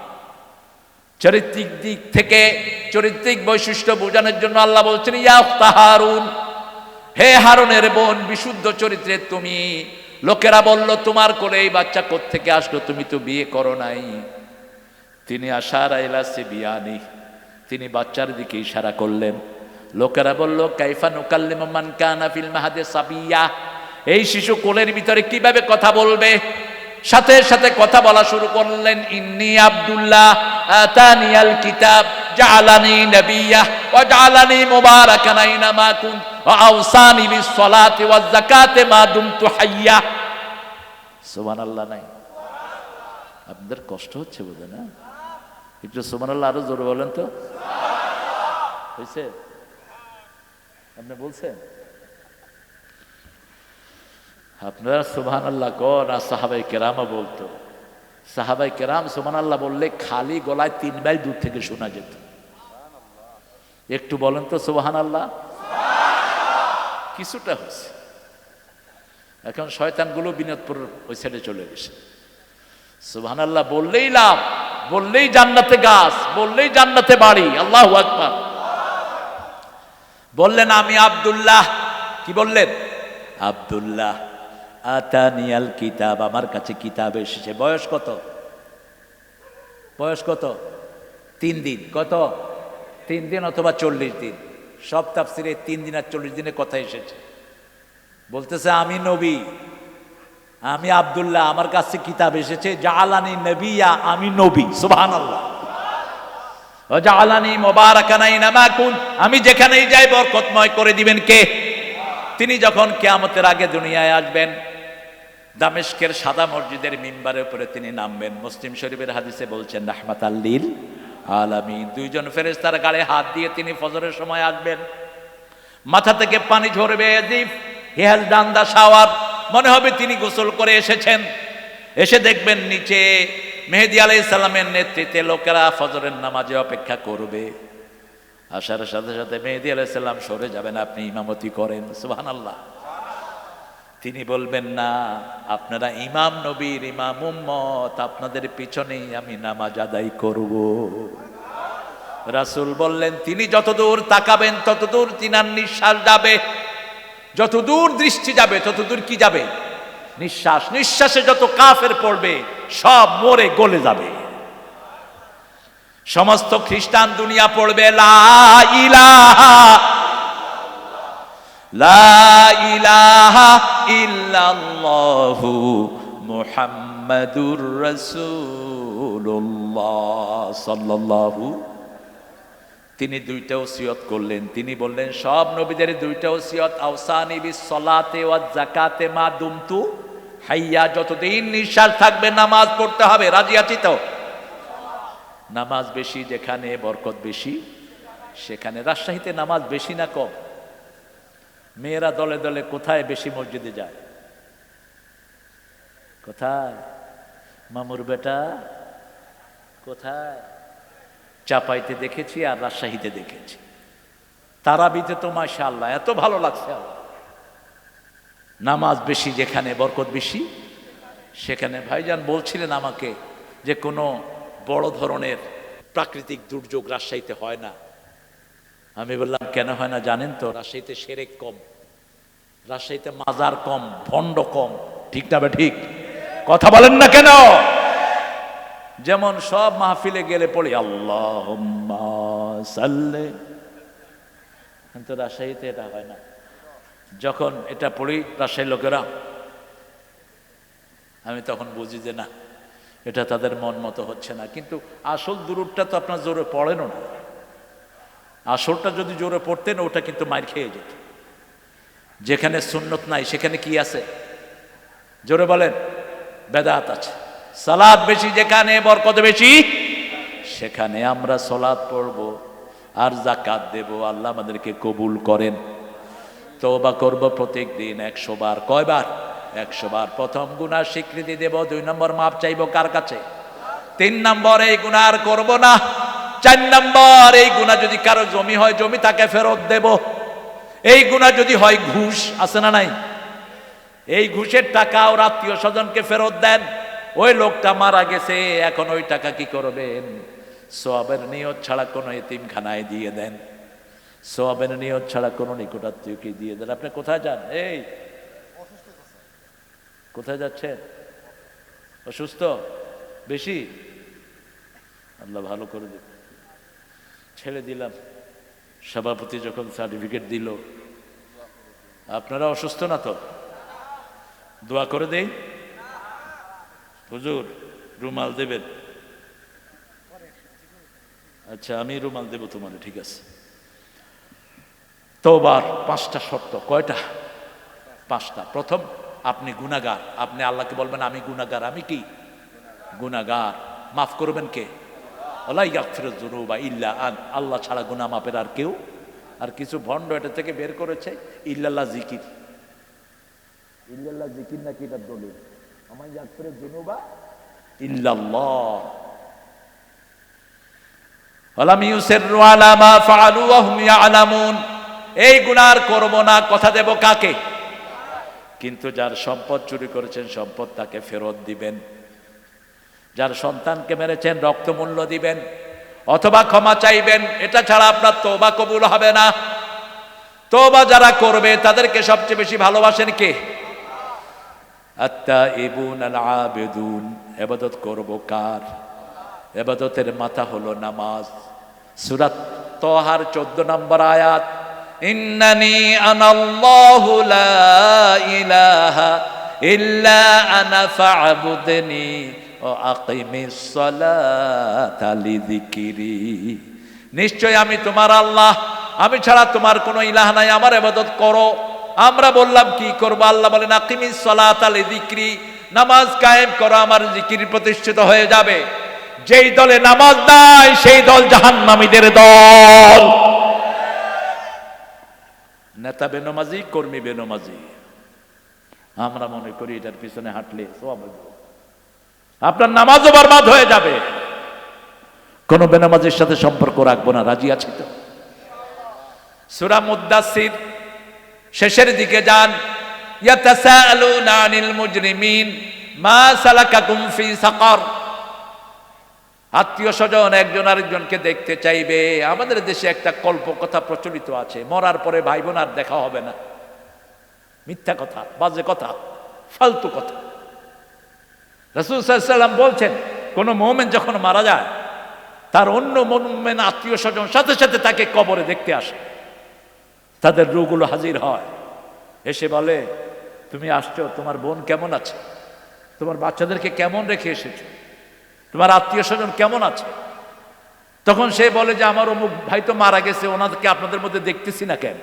চারিত্রিক দিক থেকে চরিত্রিক বৈশিষ্ট্য বোঝানোর জন্য আল্লাহ বলছেন, ইয়া উখতা হারুন, হে হারুনের বোন, বিশুদ্ধ চরিত্রের তুমি। লোকেরা বলল, তোমার কোলে এই বাচ্চা কোত্থেকে আসলো? তুমি তো বিয়ে করো নাই। তিনি আশারা ইলা সিবিয়ানি, তিনি বাচ্চার দিকে ইশারা করলেন। লোকেরা বলল, কাইফা নুকাল্লিমু মান কানা ফিল মাহদি সাবিয়া, এই শিশু কোলের ভিতরে কিভাবে কথা বলবে? সাথে সাথে কথা বলা শুরু করলেন, ইন্নী আব্দুল্লাহ আতানিয়াল কিতাব জাআলানি নাবিয়্যা ওয়া জাআলানি মুবারাকান আইনামা কুনতু ওয়া আওসানি বিস সালাতি ওয়াজ যাকাতি মা দুমতু হাইয়্যা। সুবহানাল্লাহ নাই? আপনাদের কষ্ট হচ্ছে বোধহয় না? একটু সুবহানাল্লাহ আরো জোরে বলেন তো। হয়েছে? আপনি বলছেন? আপনারা সুবহানাল্লাহ কোন? আর সাহাবায়ে কেরামও বলতো। সাহাবায়ে কেরাম সুবহানাল্লাহ বললে খালি গলায় 3 মাইল দূর থেকে শোনা যেত। একটু বলেন তো সুবহানাল্লাহ। কিছুটা হয়েছে। এখন শয়তানগুলো বিনোদপুর ওই সাইডে চলে গেছে। সুবহানাল্লাহ বললেই লাভ, বললেই জান্নাতে গাছ, বললেই জান্নাতে বাড়ি। আল্লাহু আকবার। বললেন, আমি আব্দুল্লাহ। কি বললেন? আব্দুল্লাহ আতানিয়াল কিতাব, আমার কাছে কিতাব এসেছে। বয়স কত? বয়স কত? 3 দিন। কত? 3 দিন অথবা 40 দিন। সব তাফসিরে 3 দিন আর 40 দিনের কথা এসেছে। বলতেছে, আমি নবী, আমি আব্দুল্লাহ, আমার কাছে কিতাব এসেছে। জাআলানি নবিয়্যা, আমি নবী। সুবহানাল্লাহ। ওয়া জাআলানি মুবারাকান আইনামা কুন, আমি যেখানেই যাই বরকতময় করে দিবেন কে? তিনি যখন কিয়ামতের আগে দুনিয়ায় আসবেন, দামেস্কের সাদা মসজিদের মিম্বারের উপরে তিনি নামবেন। মুসলিম শরীফের হাদিসে বলছেন, রাহমাতাল লিল আলামিন। 2 জন ফেরেশতার গায়ে হাত দিয়ে তিনি ফজরের সময় আসবেন। মাথা থেকে পানি ঝরবে, এজিফ he has done the shower, মনে হবে তিনি গোসল করে এসেছেন। এসে দেখবেন নিচে মেহেদী আলাইহিস সালামের নেতৃত্বে লোকেরা ফজরের নামাজে অপেক্ষা করবে। আসার সাথে সাথে মেহেদী আলাইহিস সালাম সরে যাবেন, আপনি ইমামতি করেন। সুবহানাল্লাহ। তিনি বলবেন না, আপনারা ইমাম নবীর ইমাম উম্মত, আপনাদের পিছনেই আমি নামাজ আদায় করব। রাসূল বললেন, তিনি যতদূর তাকাবেন ততদূর তিনার নিঃশ্বাস যাবে, যতদূর দৃষ্টি যাবে ততদূর কি যাবে? নিঃশ্বাস। নিঃশ্বাসে যত কাফের পড়বে সব মরে গলে যাবে। সমস্ত খ্রিস্টান দুনিয়া পড়বে লা ইলাহা লা ইলাহা ইল্লাল্লাহু মুহাম্মাদুর রাসূলুল্লাহ সাল্লাল্লাহু। তিনি দুইটা ওসিয়ত করলেন। তিনি বললেন সব নবীদের দুইটা ওসিয়ত, আওসানি বিস সলাতে ওয়াজ যাকাতে মা দুমতু হাইয়া, যতদিন নিঃশ্বাস থাকবে নামাজ পড়তে হবে। রাজি আছি তো? নামাজ বেশি যেখানে বরকত বেশি সেখানে। রাজশাহীতে নামাজ বেশি না কম? মেয়েরা দলে দলে কোথায় বেশি মসজিদে যায়? কোথায়? মামুর বেটা কোথায়? চাপাইতে দেখেছি আর রাজশাহীতে দেখেছি। তারাবিতে তো মাশাআল্লাহ এত ভালো লাগছে। নামাজ বেশি যেখানে বরকত বেশি সেখানে। ভাইজান বলছিলেন আমাকে যে কোনো বড় ধরনের প্রাকৃতিক দুর্যোগ রাজশাহীতে হয় না। আমি বললাম কেন হয় না জানেন তো? রাজশাহীতে শিরক কম, রাজশাহীতে মাজার কম, ভণ্ড কম। ঠিক না? ঠিক কথা বলেন না কেন? যেমন সব মাহফিলে গেলে পড়ি আল্লাহুম্মা সাল্লি, কিন্তু রাজশাহীতে এটা হয় না। যখন এটা পড়ি রাজশাহীর লোকেরা, আমি তখন বুঝি যে না, এটা তাদের মন মতো হচ্ছে না। কিন্তু আসল দুরূদটা তো আপনার জোরে পড়েনও না। আসলটা যদি জোরে পড়তেন ওটা কিন্তু মার খেয়ে যেত। যেখানে সুন্নত নাই সেখানে কি আছে? জোরে বলেন, বেদাত আছে। সালাত বেশি যেখানে বরকত বেশি সেখানে আমরা সালাত পড়ব আর যাকাত দেব। আল্লাহ আমাদেরকে কবুল করেন। তওবা করব প্রত্যেক দিন 100 বার। কয়বার? 100 বার। প্রথম গুনাহ স্বীকৃতি দেব, 2 নম্বর মাপ চাইব কার কাছে? 3 নম্বর এই গুনাহ আর করব না। 4 নম্বর এই গুনাহ যদি কারো জমি হয় জমি তাকে ফেরত দেব। এই গুনাহ যদি হয় ঘুষ, আছে না নাই? এই ঘুষের টাকা ওর আত্মীয় স্বজনকে ফেরত দেন। ওই লোকটা মারা গেছে, এখন ওই টাকা কি করবেন? সওয়াবের নিয়ত ছাড়া কোনো এতিমখানায় দিয়ে দেন। সওয়াবের নিয়ত ছাড়া কোনো নিকটাত্মীয়কে দিয়ে দেন। আপনি কোথায় যান? এই কোথায় যাচ্ছেন? অসুস্থ বেশি? আল্লাহ ভালো করে দিন। ছেড়ে দিলাম। সভাপতি যখন সার্টিফিকেট দিল, আপনারা অসুস্থ না তো? দোয়া করে দেই। হুজুর রুমাল দেবেন? আচ্ছা আমি রুমাল দেব তোমার, ঠিক আছে। তওবার 5টা শর্ত। কয়টা? 5টা। প্রথম, আপনি গুনাহগার। আপনি আল্লাহকে বলবেন আমি গুনাহগার। আমি কি? গুনাহগার। মাফ করবেন কে? ওয়ালা ইয়াগফিরুয যুনুবা ইল্লা আন। আল্লাহ ছাড়া গুনাহ মাফের আর কেউ। আর কিছু ভণ্ড এটা থেকে বের করেছে ইল্লাল্লাহ জিকির। ইল্লাল্লাহ জিকির নাকি এটা দলিল? ওয়া ইয়াগফিরুয যুনুবা ইল্লাল্লাহ ওয়ালাম ইউসিররু আলা মা ফাআলু ওয়া হুম ইয়ালামুন। এই গুনাহ আর করব না। কথা দেব কাকে? কিন্তু যার সম্পদ চুরি করেছেন সম্পদ তাকে ফেরত দিবেন। যার সন্তানকে মেরেছেন রক্তমূল্য দিবেন অথবা ক্ষমা চাইবেন। এটা ছাড়া আপনার তওবা কবুল হবে না। তওবা যারা করবে তাদেরকে সবচেয়ে বেশি ভালোবাসেন কে? আত-তাইবুন আল-আবিদুন। ইবাদত করব কার? ইবাদতের মাথা হলো নামাজ। সূরা তাহার 14 নম্বর আয়াত, ইন্নানি আনাল্লাহু লা ইলাহা ইল্লা আনা ফা'বুদনি ওয়া আকিমিস সালাতা লিযিকরি। নিশ্চয় আমি তোমার আল্লাহ, আমি ছাড়া তোমার কোনো ইলাহ নাই, আমার ইবাদত করো। আমরা বললাম কি করব? আল্লাহ বলেন আকিমিস সালাতা লিযিকরি, নামাজ কায়েম করো, আমার জিকির প্রতিষ্ঠিত হয়ে যাবে। যেই দলে নামাজ নাই সেই দল জাহান্নামীদের দল। নেতা বেনমাজি, কর্মী বেনমাজি। আমরা মনে করি এটার পিছনে হাঁটলে সওয়াব হবে, আপনার নামাজও বরবাদ হয়ে যাবে। কোন বেনামাজির সাথে সম্পর্ক রাখবো না। রাজি আছি তো? সূরা মুদ্দাসসির শেষের দিকে যান, ইয়াতাসাআলুনা আনিল মুজরিমিন মা সালাকাকুম ফি সাকার। আত্মীয় স্বজন একজন আরেকজনকে দেখতে চাইবে। আমাদের দেশে একটা কল্পকথা প্রচলিত আছে, মরার পরে ভাই বোন আর দেখা হবে না। মিথ্যা কথা, বাজে কথা, ফালতু কথা। রাসূল সাল্লাল্লাহু আলাইহি ওয়াসাল্লাম বলছেন, কোন মুমিন যখন মারা যায়, তার অন্য মুমিন আত্মীয় স্বজন সাথে সাথে তাকে কবরে দেখতে আসে। তাদের রূহগুলো হাজির হয়, এসে বলে, তুমি আসছো, তোমার বোন কেমন আছে, তোমার বাচ্চাদেরকে কেমন রেখে এসেছো, তোমার আত্মীয় স্বজন কেমন আছে? তখন সে বলে যে আমার অমুক ভাই তো মারা গেছে, ওনাদেরকে আপনাদের মধ্যে দেখতেছি না কেন?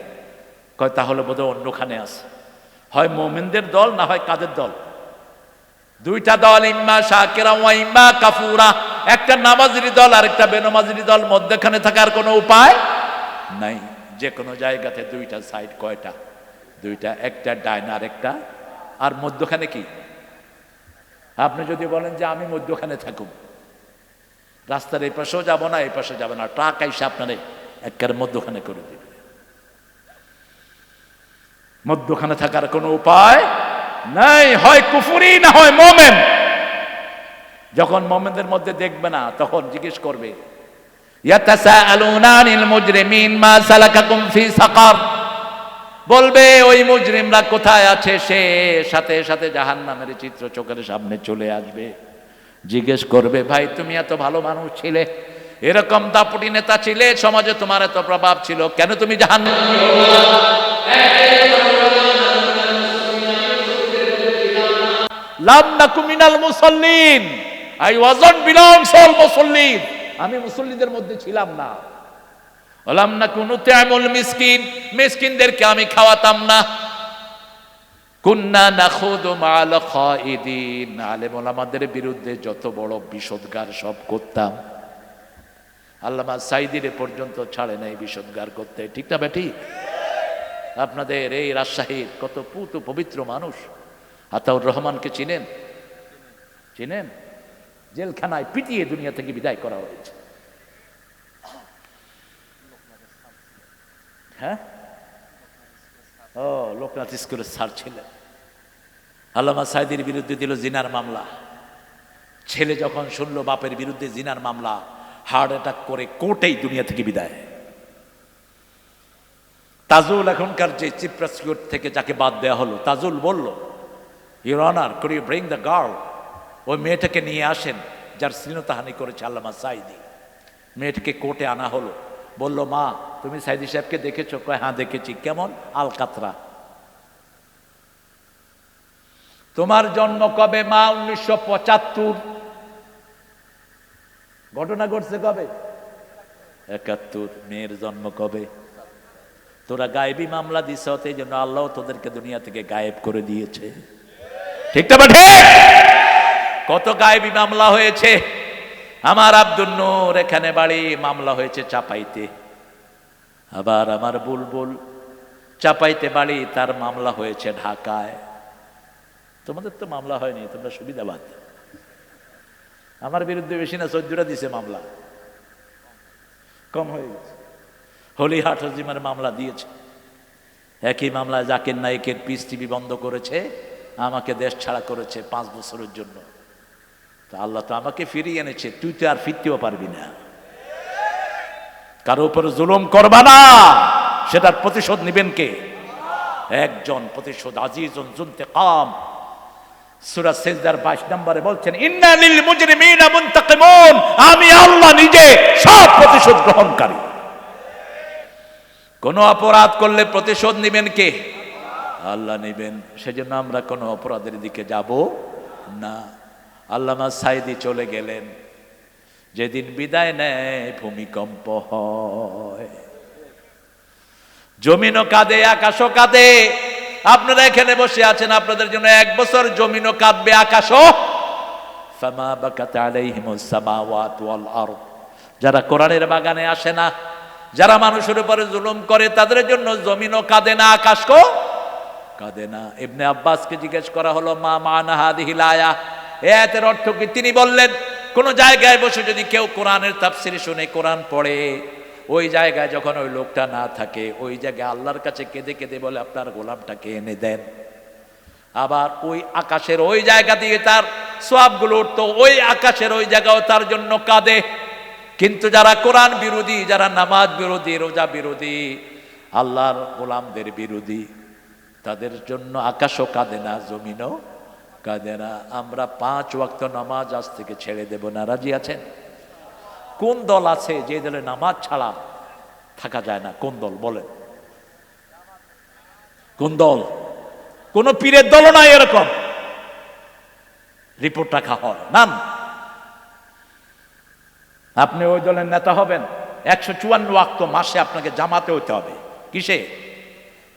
কয় তাহলে বোধহয় অন্যখানে আছে। হয় মুমিনদের দল, না হয় কাদের দল? দুইটা দল, ইম্মা শাকিরা ওয়া ইম্মা কাফুরা। একটা নামাজের দল আর একটা বেনামাজের দল, মধ্যখানে থাকার কোনো উপায় নাই। যে কোনো জায়গাতে দুইটা সাইড, কয়টা? দুইটা, একটা ডাইন আর একটা, আর মধ্যখানে কি? আপনি যদি বলেন যে আমি মধ্যখানে থাকুন, রাস্তার এই পাশেও যাবো না, এই পাশে যাবো না, ট্রাক আইসা আপনারে একের মধ্যখানে করে দিবে। মধ্যখানে থাকার কোনো উপায় নাই, হয় কুফরি না হয় মোমেন। যখন মোমেনদের মধ্যে দেখবে না, তখন জিজ্ঞেস করবে, ইয়াতাসাআলুনা আনিল মুজরিমিন মা সালাকাকুম ফি সাকার। বলবে ওই মুজরিমরা কোথায় আছে, সে সাথে সাথে জাহান্নামের চিত্র চোখের সামনে চলে আসবে। জিজ্ঞেস করবে, ভাই তুমি এত ভালো মানুষ ছিলে, এরকম দাপুটি নেতা ছিলে, সমাজে তোমার এত প্রভাব ছিল, কেন তুমি জাহান্নামে? লাম নাকু মিনাল মুসাল্লিন, আই ওয়াজন্ট বিলংস অল মুসাল্লিন, আমি মুসল্লিদের মধ্যে ছিলাম না। ওয়ালাম নাকু নুতআমুল মিসকিন, মিসকিনদেরকে আমি খাওয়াতাম না। কুন্না নাখুদু মাআল খাইদিন, আলেম ওলামাদের বিরুদ্ধে যত বড় বিষোদগার সব করতাম। আল্লামা সাইদির পর্যন্ত ছাড়ে নাই বিষোদগার করতে, ঠিক না বেটি? আপনাদের এই রাজশাহীর কত পুত পবিত্র মানুষ, আতাউর রহমানকে চিনেন? চিনেন? জেলখানায় পিটিয়ে দুনিয়া থেকে বিদায় করা হয়েছে। হ্যাঁ, ও লোকনাথ স্কুলের স্যার ছিলেন। আল্লামা সাইদির বিরুদ্ধে দিল জিনার মামলা। ছেলে যখন শুনলো বাপের বিরুদ্ধে জিনার মামলা, হার্ট অ্যাটাক করে কোর্টেই দুনিয়া থেকে বিদায়। তাজুল এখনকার যে চিফ প্রসিকিউটর থেকে যাকে বাদ দেওয়া হলো, তাজুল বলল, your honour, could you bring the girl, ওই মেয়েটাকে নিয়ে আসেন যার শ্লীলতাহানি করেছে আল্লামা সাইদি। মেয়েটাকে কোর্টে আনা হলো। বলল, মা তুমি সাইদি সাহেবকে দেখেছো? কয় হ্যাঁ দেখেছি। কেমন? আলকাতরা। তোমার জন্ম কবে? মা 1975। ঘটনা ঘটছে কবে? 71। মেয়ের জন্ম কবে? তোরা গায়েবী মামলা দিছ, এই জন্য আল্লাহ তোদেরকে দুনিয়া থেকে গায়েব করে দিয়েছে, ঠিক না? কত গায়েবী মামলা হয়েছে। আমার আব্দুল নূর এখানে বাড়ি, মামলা হয়েছে চাপাইতে। আবার আমার বুলবুল চাপাইতে বাড়ি, তার মামলা হয়েছে ঢাকায়। তোমাদের তো মামলা হয়নি, তোমরা সুবিধাবাদ। আমার বিরুদ্ধে বেশি না 14টা দিছে মামলা, কম হয়ে গেছে। হলিহাট হজিমার মামলা দিয়েছে। একই মামলায় জাকির নায়েকের পিস টিভি বন্ধ করেছে, আমাকে দেশ ছাড়া করেছে 5 বছরের জন্য। তো আল্লাহ তো আমাকে ফিরিয়ে এনেছে, তুই তো আর ফিরতেও পারবি না। কারো উপরে জুলুম করবা না, সেটার প্রতিশোধ নেবেন কে? একজন প্রতিশোধ আজিজুন যুনতিকাম। সূরা সিজদার 22 নম্বরে বলছেন, ইন্না লিল মুজরিমিনা মুনতাকিমুন, আমি আল্লাহ নিজে সব প্রতিশোধ গ্রহণকারী। কোন অপরাধ করলে প্রতিশোধ নেবেন কে? আল্লাহ নেবেন। সেজন্য আমরা কোনো অপরাধের দিকে যাব না। আল্লামা সাইদি চলে গেলেন, যেদিন বিদায় নেয় ভূমিকম্প হয়, জমিনও কাঁদে, আকাশও কাঁদে। আপনারা এখানে বসে আছেন, আপনাদের জন্য 1 বছর জমিনও কাঁদবে, আকাশও। ফামা বাকাত আলাইহিমুস সামাওয়াতু ওয়াল আরদ। যারা কোরআনের বাগানে আসে না, যারা মানুষের উপরে জুলুম করে, তাদের জন্য জমিনও কাঁদে না, আকাশও কাঁদে না। ইবনে আব্বাসকে জিজ্ঞেস করা হলো, মা মানা হাদিহিল আয়া, এই আয়াতের অর্থ কি? তিনি বললেন, কোন জায়গায় বসে যদি কেউ কোরআনের তাফসীর শুনে, কোরআন পড়ে, ওই জায়গায় যখন ওই লোকটা না থাকে, ওই জায়গায় আল্লাহর কাছে কেঁদে কেঁদে বলে আপনার গোলামটাকে এনে দেন। আবার ওই আকাশের ওই জায়গা দিয়ে তার সওয়াবগুলো উঠতো, ওই আকাশের ওই জায়গাও তার জন্য কাঁদে। কিন্তু যারা কোরআন বিরোধী, যারা নামাজ বিরোধী, রোজা বিরোধী, আল্লাহর গোলামদের বিরোধী, তাদের জন্য আকাশও কাঁদে না, জমিনও কাঁদে না। আমরা 5 ওয়াক্ত নামাজ আজ থেকে ছেড়ে দেব না, রাজি আছেন? কোন দল আছে যে দলে নামাজ ছাড়া থাকা যায় না? কোন দল বলেন? কোন দল? কোন পীরের দল নাই এরকম রিপোর্ট রাখা হয় না। আপনি ওই দলের নেতা হবেন, 154 ওয়াক্ত মাসে আপনাকে জামাতে হইতে হবে। কিসে?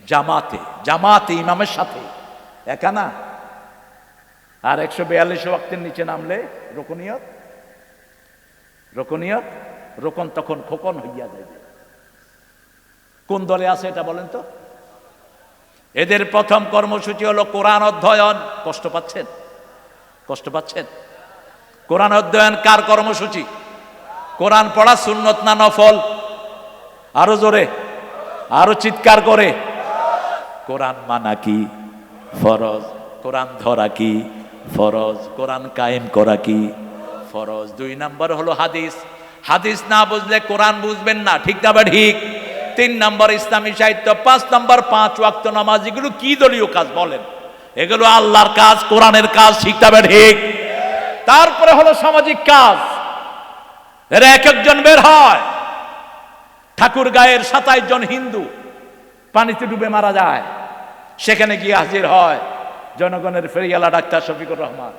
জামাতে। জামাতে ইমামের সাথে, একা না। আর 142 ওয়াক্তের নিচে নামলে রুকনিয়ত, রুকনিয়ত রোকন তখন খোকন হইয়া যাবে। কোন দলে আছে এটা বলেন তো? এদের প্রথম কর্মসূচি হলো কোরআন অধ্যয়ন। কষ্ট পাচ্ছেন? কষ্ট পাচ্ছেন? কোরআন অধ্যয়ন কার কর্মসূচি? কোরআন পড়া সুন্নত না নফল? আরো জোরে, আরো চিৎকার করে। কোরআন মানা কি? ফরজ। কোরআন ধরা কি? ফরজ। কোরআন কায়েম করা কি? ফরজ। 2 নাম্বার হলো হাদিস। হাদিস না বুঝলে কোরআন বুঝবেন না, ঠিক না বা ঠিক? 3 নাম্বার ইসলামী সাহিত্য। 5 নাম্বার 5 ওয়াক্ত নামাজ। এগুলো কি দলীয় কাজ বলেন? এগুলো আল্লাহর কাজ, কোরআনের কাজ, ঠিক না বা ঠিক? তারপরে হলো সামাজিক কাজ। এরা এক একজন বের হয়। ঠাকুর গায়ের 27 জন হিন্দু পানিতে ডুবে মারা যায়, সেখানে গিয়ে হাজির হয় জনগণের ফেরিওয়ালা ডাক্তার শফিকুর রহমান।